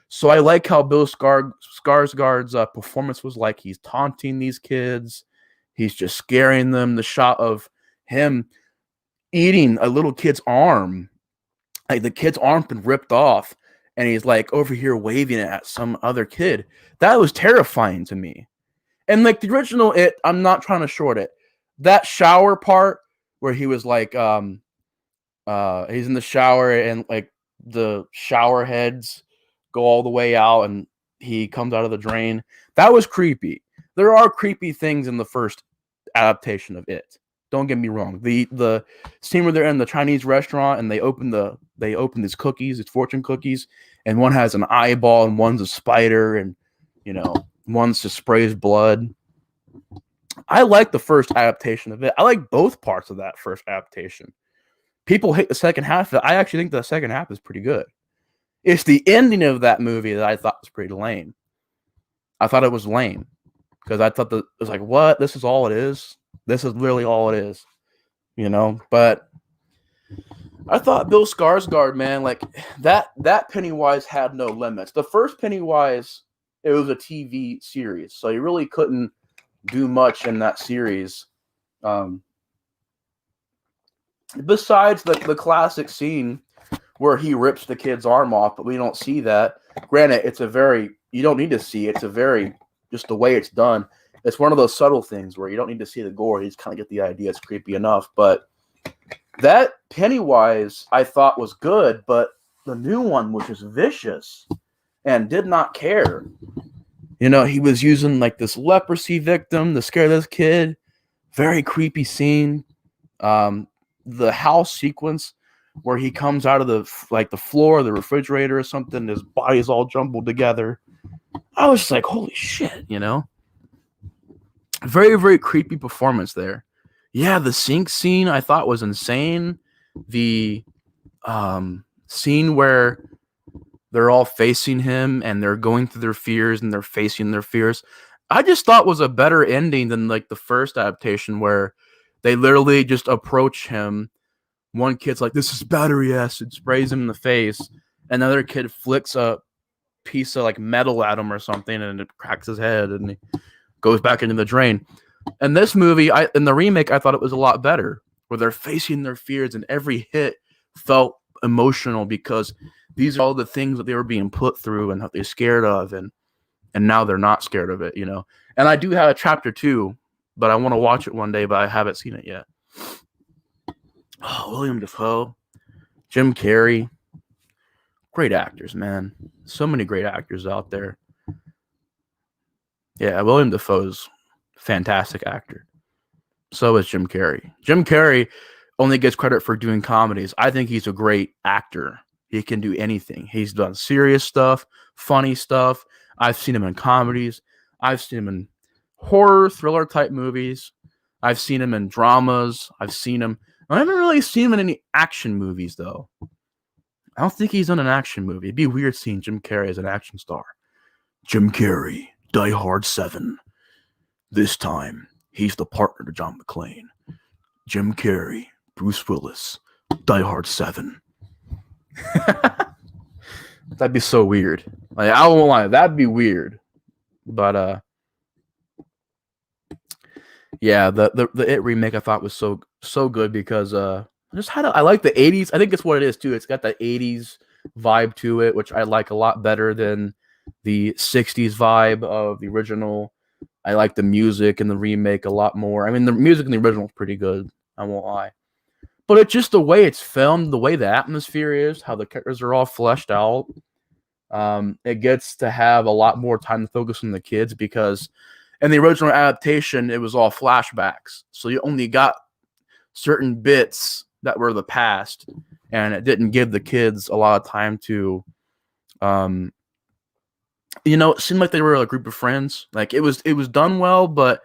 So I like how Bill Skarsgård's performance was like. He's taunting these kids. He's just scaring them. The shot of him eating a little kid's arm. Like the kid's arm's been ripped off. And he's like over here waving it at some other kid. That was terrifying to me. And like the original It, I'm not trying to short it. That shower part where he was like, he's in the shower and like the shower heads go all the way out and he comes out of the drain. That was creepy. There are creepy things in the first adaptation of It. Don't get me wrong. The scene where they're in the Chinese restaurant and they open these cookies, it's fortune cookies, and one has an eyeball and one's a spider and one's just sprays blood. I like the first adaptation of It. I like both parts of that first adaptation. People hate the second half. I actually think the second half is pretty good. It's the ending of that movie that I thought was pretty lame. I thought it was lame because I thought it was like, what? This is all it is? This is literally all it is, But I thought Bill Skarsgård, man, like that Pennywise had no limits. The first Pennywise, it was a TV series, so you really couldn't do much in that series. Besides the classic scene where he rips the kid's arm off, but we don't see that. Granted, you don't need to see it. It's just the way it's done. It's one of those subtle things where you don't need to see the gore. You just kind of get the idea. It's creepy enough. But that Pennywise I thought was good, but the new one was just vicious and did not care. He was using like this leprosy victim to scare this kid. Very creepy scene. The house sequence where he comes out of the floor, the refrigerator or something, his body's all jumbled together. I was just like, holy shit, Very, very creepy performance there. Yeah, the sink scene I thought was insane. The scene where they're all facing him and they're going through their fears and they're facing their fears, I just thought was a better ending than like the first adaptation where they literally just approach him. One kid's like, this is battery acid, sprays him in the face. Another kid flicks a piece of like metal at him or something and it cracks his head and he goes back into the drain. And this movie, in the remake, I thought it was a lot better, where they're facing their fears and every hit felt emotional because these are all the things that they were being put through and that they're scared of, and now they're not scared of it, And I do have a chapter 2, but I want to watch it one day, but I haven't seen it yet. Oh, William Dafoe, Jim Carrey, great actors, man. So many great actors out there. Yeah, William Dafoe's fantastic actor. So is Jim Carrey. Jim Carrey only gets credit for doing comedies. I think he's a great actor. He can do anything. He's done serious stuff, funny stuff. I've seen him in comedies. I've seen him in horror, thriller type movies. I've seen him in dramas. I haven't really seen him in any action movies, though. I don't think he's done an action movie. It'd be weird seeing Jim Carrey as an action star. Jim Carrey, Die Hard 7. This time, he's the partner to John McClane. Jim Carrey, Bruce Willis, Die Hard 7. That'd be so weird. Like, I won't lie, that'd be weird. But yeah, the It remake I thought was so good because I like the 80s. I think it's what it is too. It's got that 80s vibe to it, which I like a lot better than the 60s vibe of the original. I like the music in the remake a lot more. I mean, the music in the original is pretty good. I won't lie. But it's just the way it's filmed, the way the atmosphere is, how the characters are all fleshed out. It gets to have a lot more time to focus on the kids because in the original adaptation, it was all flashbacks. So you only got certain bits that were the past, and it didn't give the kids a lot of time to, it seemed like they were a group of friends. Like it was done well, but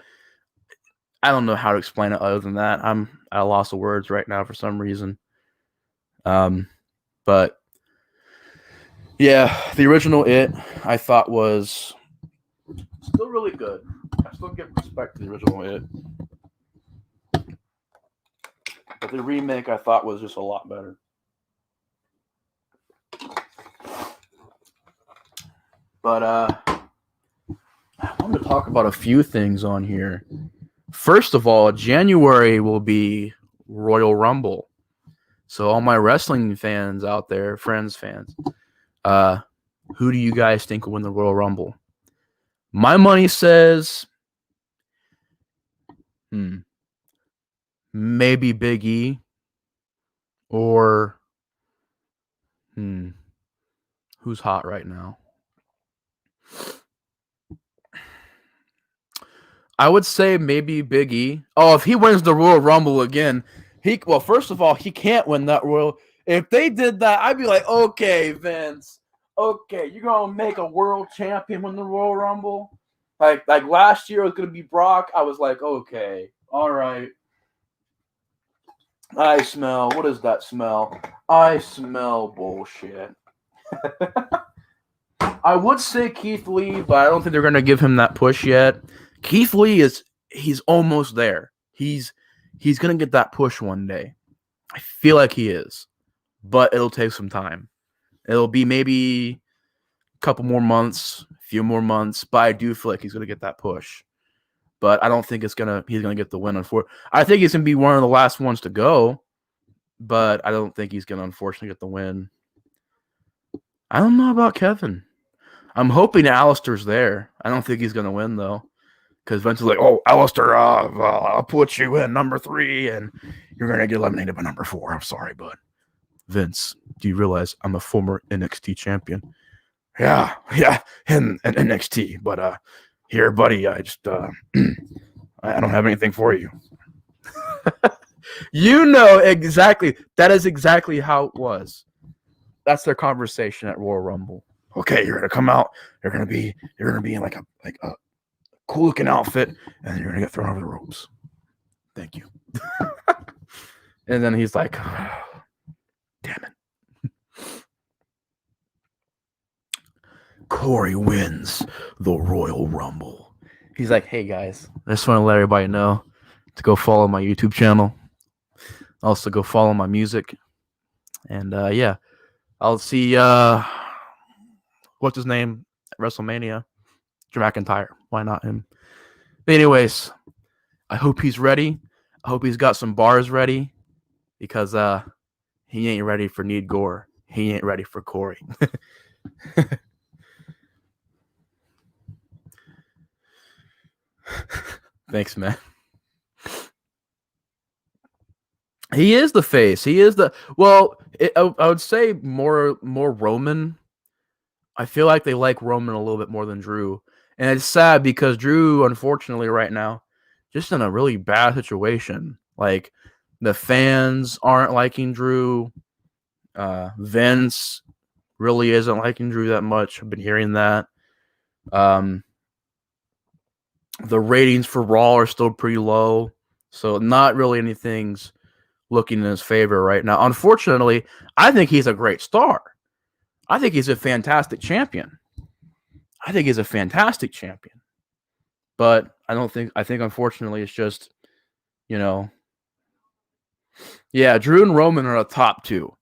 I don't know how to explain it other than that. I'm at a loss of words right now for some reason. But yeah, the original It I thought was still really good. I still give respect to the original It. But the remake I thought was just a lot better. But I wanted to talk about a few things on here. First of all, January will be Royal Rumble. So all my wrestling fans out there, fans, who do you guys think will win the Royal Rumble? My money says maybe Big E or who's hot right now? I would say maybe Big E. Oh, if he wins the Royal Rumble again, first of all, he can't win that Royal. If they did that, I'd be like, okay, Vince, okay, you're gonna make a world champion win the Royal Rumble? Like last year it was gonna be Brock. I was like, okay, all right. What is that smell? I smell bullshit. I would say Keith Lee, but I don't think they're gonna give him that push yet. Keith Lee he's almost there. He's gonna get that push one day. I feel like he is, but it'll take some time. It'll be maybe a couple more months, a few more months, but I do feel like he's gonna get that push. But I don't think he's gonna get the win. I think he's gonna be one of the last ones to go, but I don't think he's gonna unfortunately get the win. I don't know about Kevin. I'm hoping Alistair's there. I don't think he's gonna win though. Because Vince is like, oh, Alistair, I'll put you in number 3, and you're going to get eliminated by number 4. I'm sorry, but Vince, do you realize I'm a former NXT champion? Yeah, in NXT. But here, buddy, I just I don't have anything for you. You know exactly. That is exactly how it was. That's their conversation at Royal Rumble. Okay, you're going to come out. You're going to be in like a cool looking outfit, and you're gonna get thrown over the ropes. Thank you. And then he's like, oh, damn it. Corey wins the Royal Rumble. He's like, hey guys, I just want to let everybody know to go follow my YouTube channel. Also go follow my music. And yeah, I'll see what's his name at WrestleMania? Drew McIntyre. Why not him? But anyways, I hope he's ready. I hope he's got some bars ready because he ain't ready for Need Gore. He ain't ready for Corey. Thanks, man. He is the face. He is the I would say more Roman. I feel like they like Roman a little bit more than Drew. And it's sad because Drew, unfortunately, right now, just in a really bad situation. Like, the fans aren't liking Drew. Vince really isn't liking Drew that much. I've been hearing that. The ratings for Raw are still pretty low. So, not really anything's looking in his favor right now. Unfortunately, I think he's a great star. I think he's a fantastic champion. But I think unfortunately it's just, yeah, Drew and Roman are the top 2.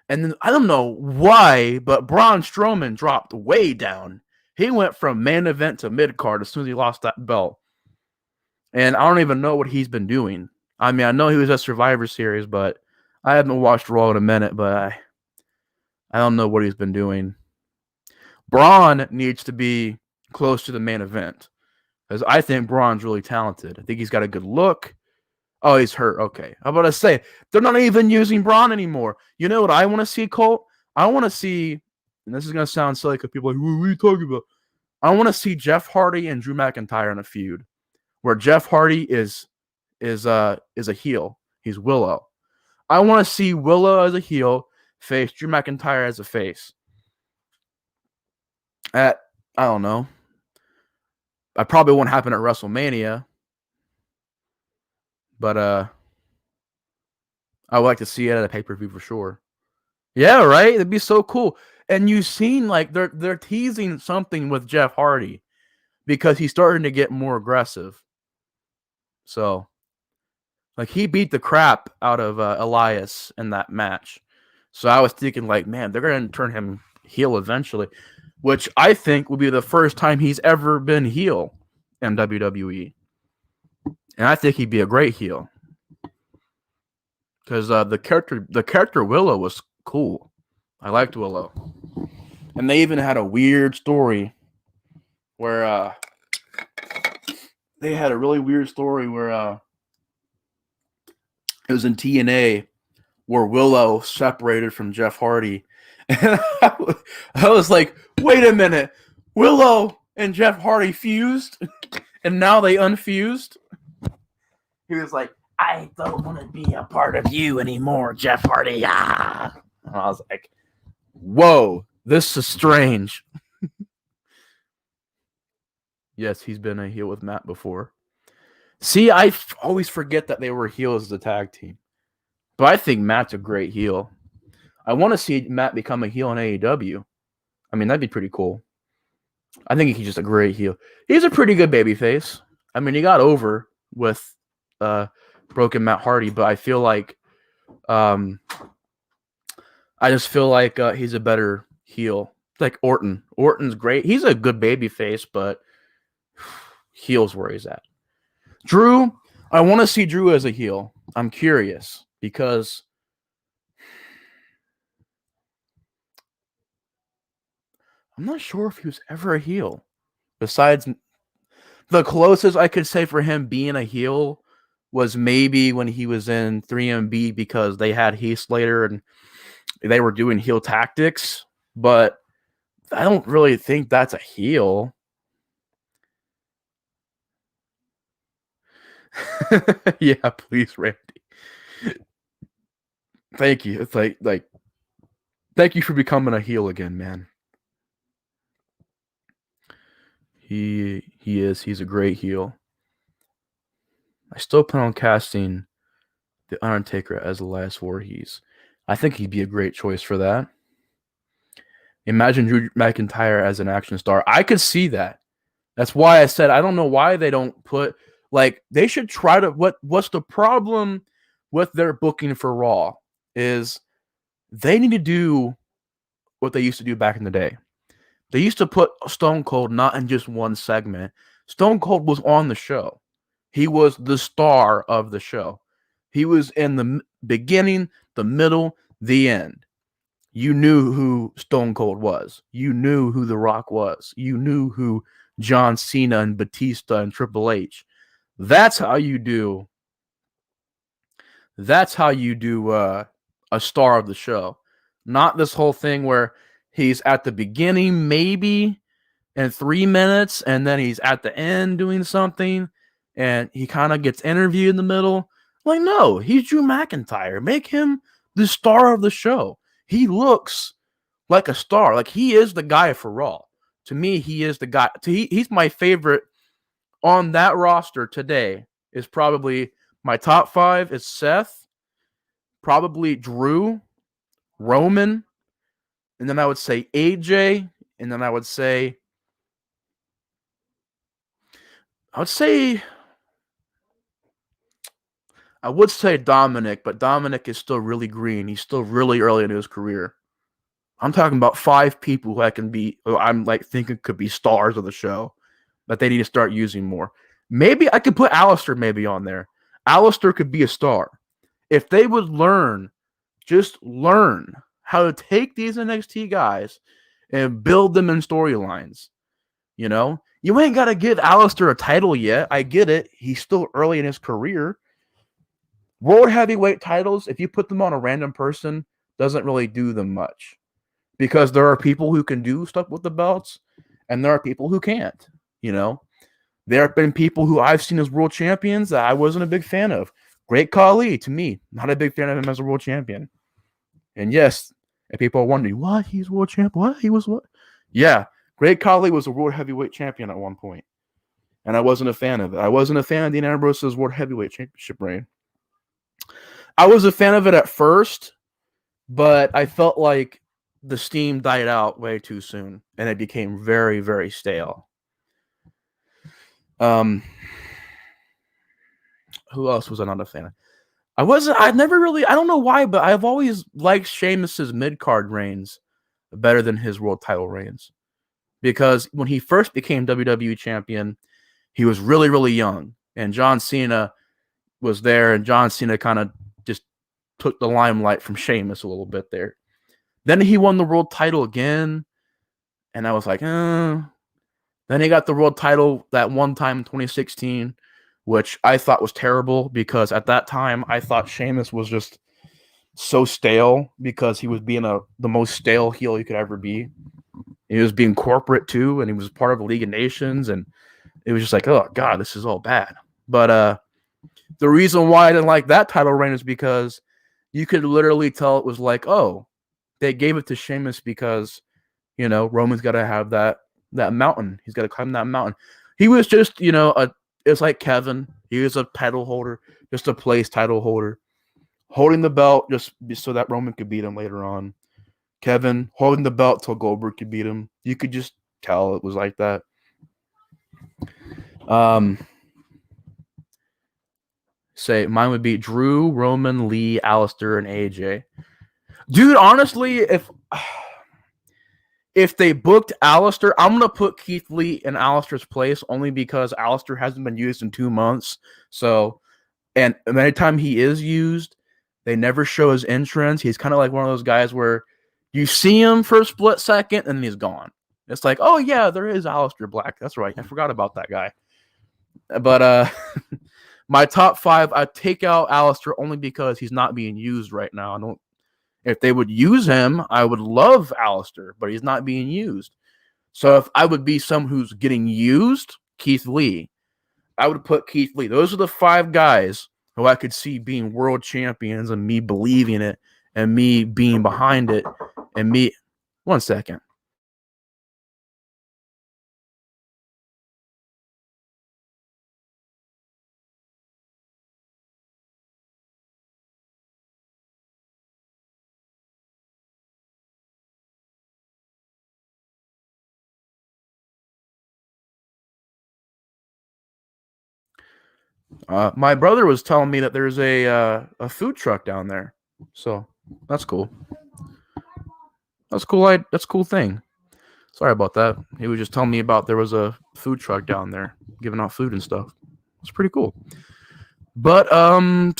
And then I don't know why, but Braun Strowman dropped way down. He went from main event to mid-card as soon as he lost that belt. And I don't even know what he's been doing. I mean, I know he was at Survivor Series, but I haven't watched Raw in a minute, but I don't know what he's been doing. Braun needs to be close to the main event because I think Braun's really talented. I think he's got a good look. Oh, he's hurt. Okay. I'm about to say, they're not even using Braun anymore. You know what I want to see, Colt? I want to see, and this is going to sound silly because people are like, what are you talking about? I want to see Jeff Hardy and Drew McIntyre in a feud where Jeff Hardy is a heel. He's Willow. I want to see Willow as a heel face Drew McIntyre as a face. I don't know. That probably won't happen at WrestleMania. But I would like to see it at a pay-per-view for sure. Yeah, right? It'd be so cool. And you've seen like they're teasing something with Jeff Hardy because he's starting to get more aggressive. So like he beat the crap out of Elias in that match. So I was thinking like, man, they're going to turn him heel eventually, which I think will be the first time he's ever been heel in WWE. And I think he'd be a great heel. Because the character Willow was cool. I liked Willow. And they even had a weird story where they had a really weird story where it was in TNA where Willow separated from Jeff Hardy. And I was like, wait a minute. Willow and Jeff Hardy fused and now they unfused? He was like, I don't want to be a part of you anymore, Jeff Hardy. Ah. And I was like, whoa, this is strange. Yes, he's been a heel with Matt before. See, I always forget that they were heels as a tag team. But I think Matt's a great heel. I want to see Matt become a heel in AEW. I mean, that'd be pretty cool. I think he's just a great heel. He's a pretty good babyface. I mean, he got over with broken Matt Hardy, but I feel like I just feel like he's a better heel. Like Orton. Orton's great. He's a good babyface, but heel's where he's at. Drew, I want to see Drew as a heel. I'm curious because I'm not sure if he was ever a heel. Besides, the closest I could say for him being a heel was maybe when he was in 3MB because they had Heath Slater and they were doing heel tactics, but I don't really think that's a heel. Yeah, please, Randy. Thank you. It's like thank you for becoming a heel again, man. He's a great heel. I still plan on casting The Undertaker as Elias Voorhees. I think he'd be a great choice for that. Imagine Drew McIntyre as an action star. I could see that. That's why I said I don't know why they don't put like they should try to what's the problem with their booking for Raw is they need to do what they used to do back in the day. They used to put Stone Cold not in just one segment. Stone Cold was on the show. He was the star of the show. He was in the beginning, the middle, the end. You knew who Stone Cold was. You knew who The Rock was. You knew who John Cena and Batista and Triple H. That's how you do. That's how you do a star of the show. Not this whole thing where he's at the beginning, maybe in 3 minutes, and then he's at the end doing something, and he kind of gets interviewed in the middle. Like, no, he's Drew McIntyre. Make him the star of the show. He looks like a star. Like, he is the guy for Raw. To me, he is the guy. He's my favorite on that roster today. Is probably my top 5 is Seth, probably Drew, Roman, and then I would say AJ, and then I would say Dominic, but Dominic is still really green. He's still really early in his career. I'm talking about 5 people who I'm like thinking could be stars of the show that they need to start using more. Maybe I could put Alistair maybe on there. Alistair could be a star. If they would just learn how to take these NXT guys and build them in storylines. You know? You ain't got to give Alistair a title yet. I get it. He's still early in his career. World heavyweight titles, if you put them on a random person, doesn't really do them much. Because there are people who can do stuff with the belts, and there are people who can't. You know? There have been people who I've seen as world champions that I wasn't a big fan of. Great Khali, to me, not a big fan of him as a world champion. And yes, and people are wondering, what? He's world champ? What? He was what? Yeah, Great Khali was a world heavyweight champion at one point. and I wasn't a fan of it. I wasn't a fan of Dean Ambrose's World Heavyweight Championship reign. I was a fan of it at first, but I felt like the steam died out way too soon, and it became very, very stale. Who else was I not a fan of? I don't know why, but I've always liked Sheamus's mid-card reigns better than his world title reigns. Because when he first became WWE champion, he was really, really young. And John Cena was there, and John Cena kind of just took the limelight from Sheamus a little bit there. Then he won the world title again, and I was like, Then he got the world title that one time in 2016, which I thought was terrible because at that time I thought Sheamus was just so stale because he was being the most stale heel he could ever be. He was being corporate too, and he was part of the League of Nations, and it was just like, oh God, this is all bad. But the reason why I didn't like that title reign is because you could literally tell it was like, oh, they gave it to Sheamus because, Roman's got to have that mountain. He's got to climb that mountain. He was just, it's like Kevin. He was a title holder, just a place title holder, holding the belt just so that Roman could beat him later on. Kevin holding the belt till Goldberg could beat him. You could just tell it was like that. Say mine would be Drew, Roman, Lee, Alistair, and AJ. Dude, honestly, if they booked Alistair, I'm going to put Keith Lee in Alistair's place only because Alistair hasn't been used in 2 months. So, and anytime he is used, they never show his entrance. He's kind of like one of those guys where you see him for a split second and then he's gone. It's like, oh yeah, there is Alistair Black. That's right. I forgot about that guy. But my top 5, I take out Alistair only because he's not being used right now. If they would use him, I would love Alistair, but he's not being used. So if I would be someone who's getting used, Keith Lee, I would put Keith Lee. Those are the 5 guys who I could see being world champions and me believing it and me being behind it and me. One second. My brother was telling me that there's a food truck down there, so that's cool. That's cool. That's a cool thing. Sorry about that. He was just telling me about there was a food truck down there giving out food and stuff. It's pretty cool. But I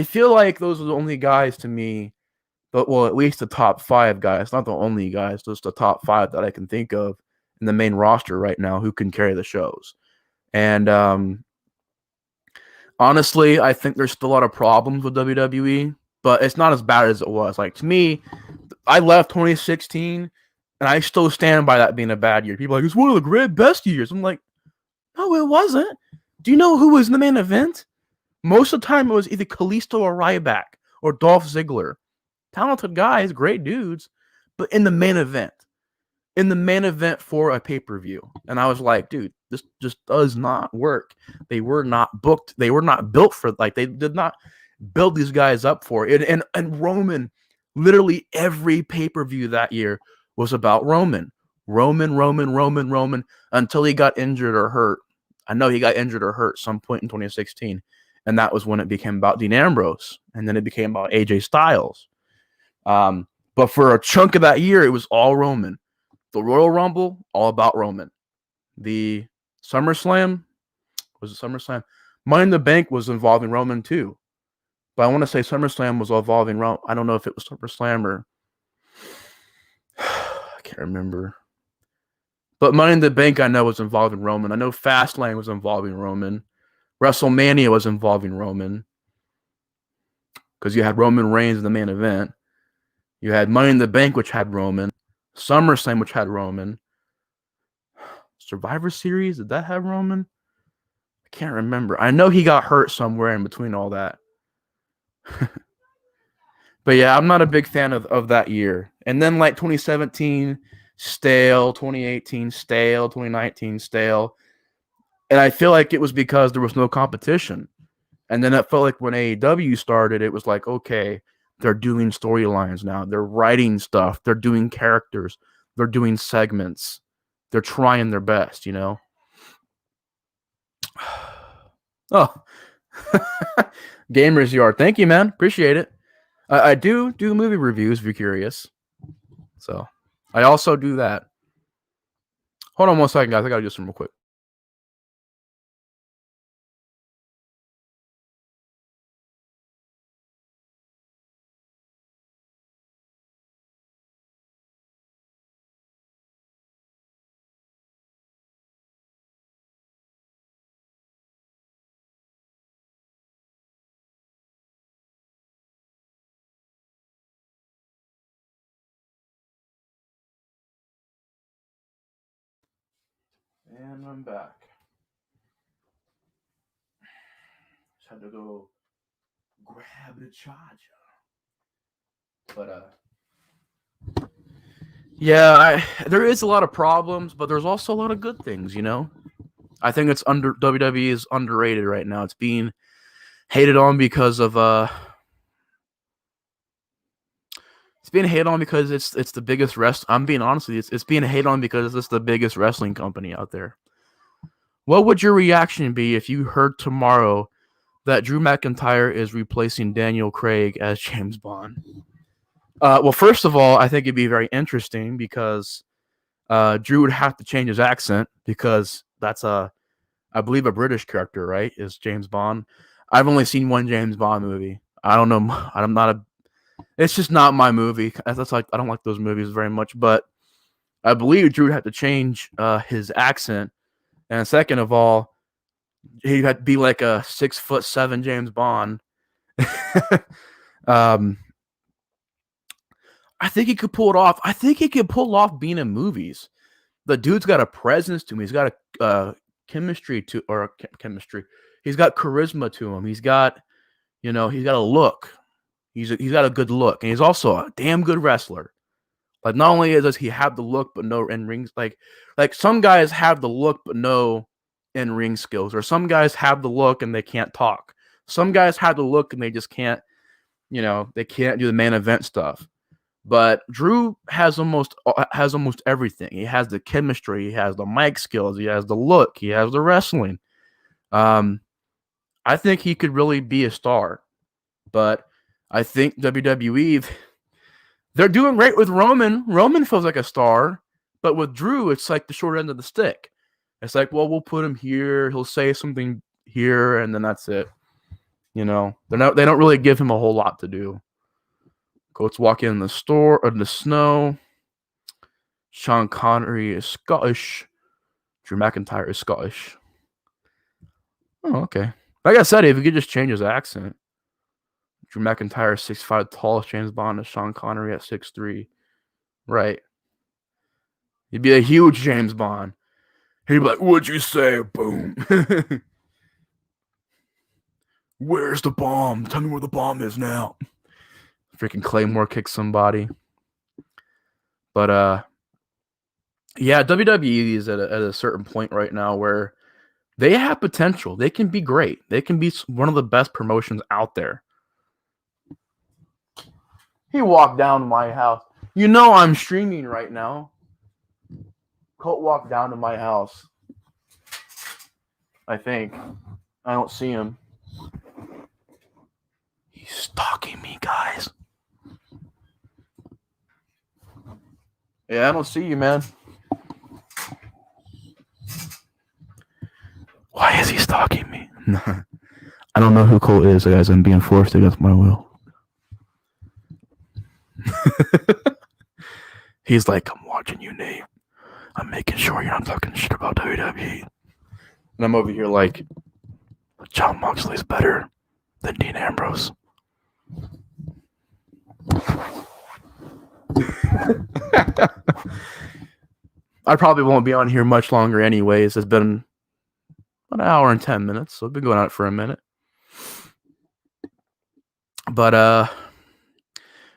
feel like those are the only guys to me, but well, at least the top 5 guys, not the only guys, just the top 5 that I can think of in the main roster right now who can carry the shows. And honestly, I think there's still a lot of problems with WWE, but it's not as bad as it was. Like, to me, I left 2016 and I still stand by that being a bad year. People are like, it's one of the best years. I'm like, no, it wasn't. Do you know who was in the main event? Most of the time, it was either Kalisto or Ryback or Dolph Ziggler. Talented guys, great dudes, but in the main event for a pay-per-view. And I was like, dude, this just does not work. They were not booked. They were not built for, like, they did not build these guys up for it. And Roman, literally every pay-per-view that year was about Roman, until he got injured or hurt. I know he got injured or hurt some point in 2016. And that was when it became about Dean Ambrose. And then it became about AJ Styles. But for a chunk of that year, it was all Roman. The Royal Rumble, all about Roman. The SummerSlam, was it SummerSlam? Money in the Bank was involving Roman too. But I want to say SummerSlam was involving Roman. I don't know if it was SummerSlam or I can't remember. But Money in the Bank, I know, was involving Roman. I know Fastlane was involving Roman. WrestleMania was involving Roman. Because you had Roman Reigns in the main event. You had Money in the Bank, which had Roman. SummerSlam, which had Roman. Survivor Series, did that have Roman? I can't remember. I know he got hurt somewhere in between all that. But yeah, I'm not a big fan of that year. And then like 2017, stale. 2018 stale. 2019 stale. And I feel like it was because there was no competition. And then it felt like when AEW started, it was like, okay, they're doing storylines now. They're writing stuff. They're doing characters. They're doing segments. They're trying their best, you know? Oh, Gamers Yard. Thank you, man. Appreciate it. I do movie reviews if you're curious. So I also do that. Hold on one second, guys. I got to do some real quick. And I'm back. Just had to go grab the charger. But yeah, there is a lot of problems, but there's also a lot of good things, you know? I think WWE is underrated right now. It's being hated on because of it's being hated on because it's the biggest I'm being honest with you. It's being hated on because it's the biggest wrestling company out there. What would your reaction be if you heard tomorrow that Drew McIntyre is replacing Daniel Craig as James Bond? Well, first of all, I think it'd be very interesting because Drew would have to change his accent because that's I believe a British character, right? Is James Bond. I've only seen one James Bond movie. I don't know. I'm not a. It's just not my movie. That's like I don't like those movies very much. But I believe Drew would have to change his accent, and second of all, he'd have to be like a 6'7" James Bond. I think he could pull it off. I think he could pull off being in movies. The dude's got a presence to him. He's got a chemistry. He's got charisma to him. He's got, he's got a look. He's got a good look, and he's also a damn good wrestler. Like not only does he have the look, but no in rings. Like some guys have the look, but no in ring skills, or some guys have the look and they can't talk. Some guys have the look and they just can't, they can't do the main event stuff. But Drew has almost everything. He has the chemistry. He has the mic skills. He has the look. He has the wrestling. I think he could really be a star. But I think WWE, they're doing great with Roman. Roman feels like a star. But with Drew, it's like the short end of the stick. It's like, well, we'll put him here. He'll say something here, and then that's it. They don't really give him a whole lot to do. Goats walk in the store or the snow. Sean Connery is Scottish. Drew McIntyre is Scottish. Oh, okay. Like I said, if he could just change his accent. Drew McIntyre is 6'5", tallest James Bond is Sean Connery at 6'3". Right. He'd be a huge James Bond. He'd be like, what'd you say? Boom. Where's the bomb? Tell me where the bomb is now. Freaking Claymore kicks somebody. But yeah, WWE is at a certain point right now where they have potential. They can be great. They can be one of the best promotions out there. He walked down to my house. I'm streaming right now. Colt walked down to my house. I think. I don't see him. He's stalking me, guys. Yeah, I don't see you, man. Why is he stalking me? I don't know who Colt is, guys. I'm being forced against my will. He's like, I'm watching you, Nate. I'm making sure you're not talking shit about WWE. And I'm over here like, Jon Moxley's better than Dean Ambrose. I probably won't be on here much longer anyways. It's been an hour and 10 minutes, so I've been going out for a minute. But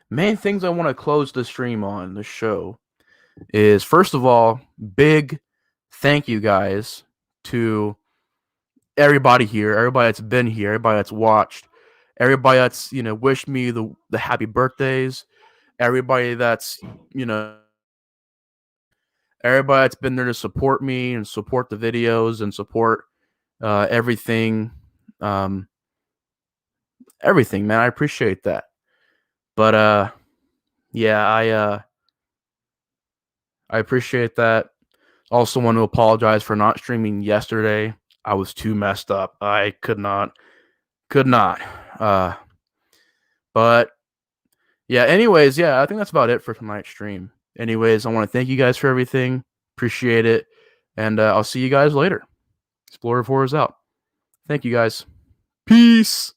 main things I want to close the stream on, the show. is, first of all, big thank you guys to everybody here, everybody that's been here, everybody that's watched, everybody that's, wished me the happy birthdays, everybody that's, you know, everybody that's been there to support me and support the videos and support everything. Everything, man. I appreciate that. But yeah, I appreciate that. Also want to apologize for not streaming yesterday. I was too messed up. I could not. But yeah, anyways, yeah, I think that's about it for tonight's stream. Anyways, I want to thank you guys for everything. Appreciate it. And I'll see you guys later. Explorer 4 is out. Thank you guys. Peace.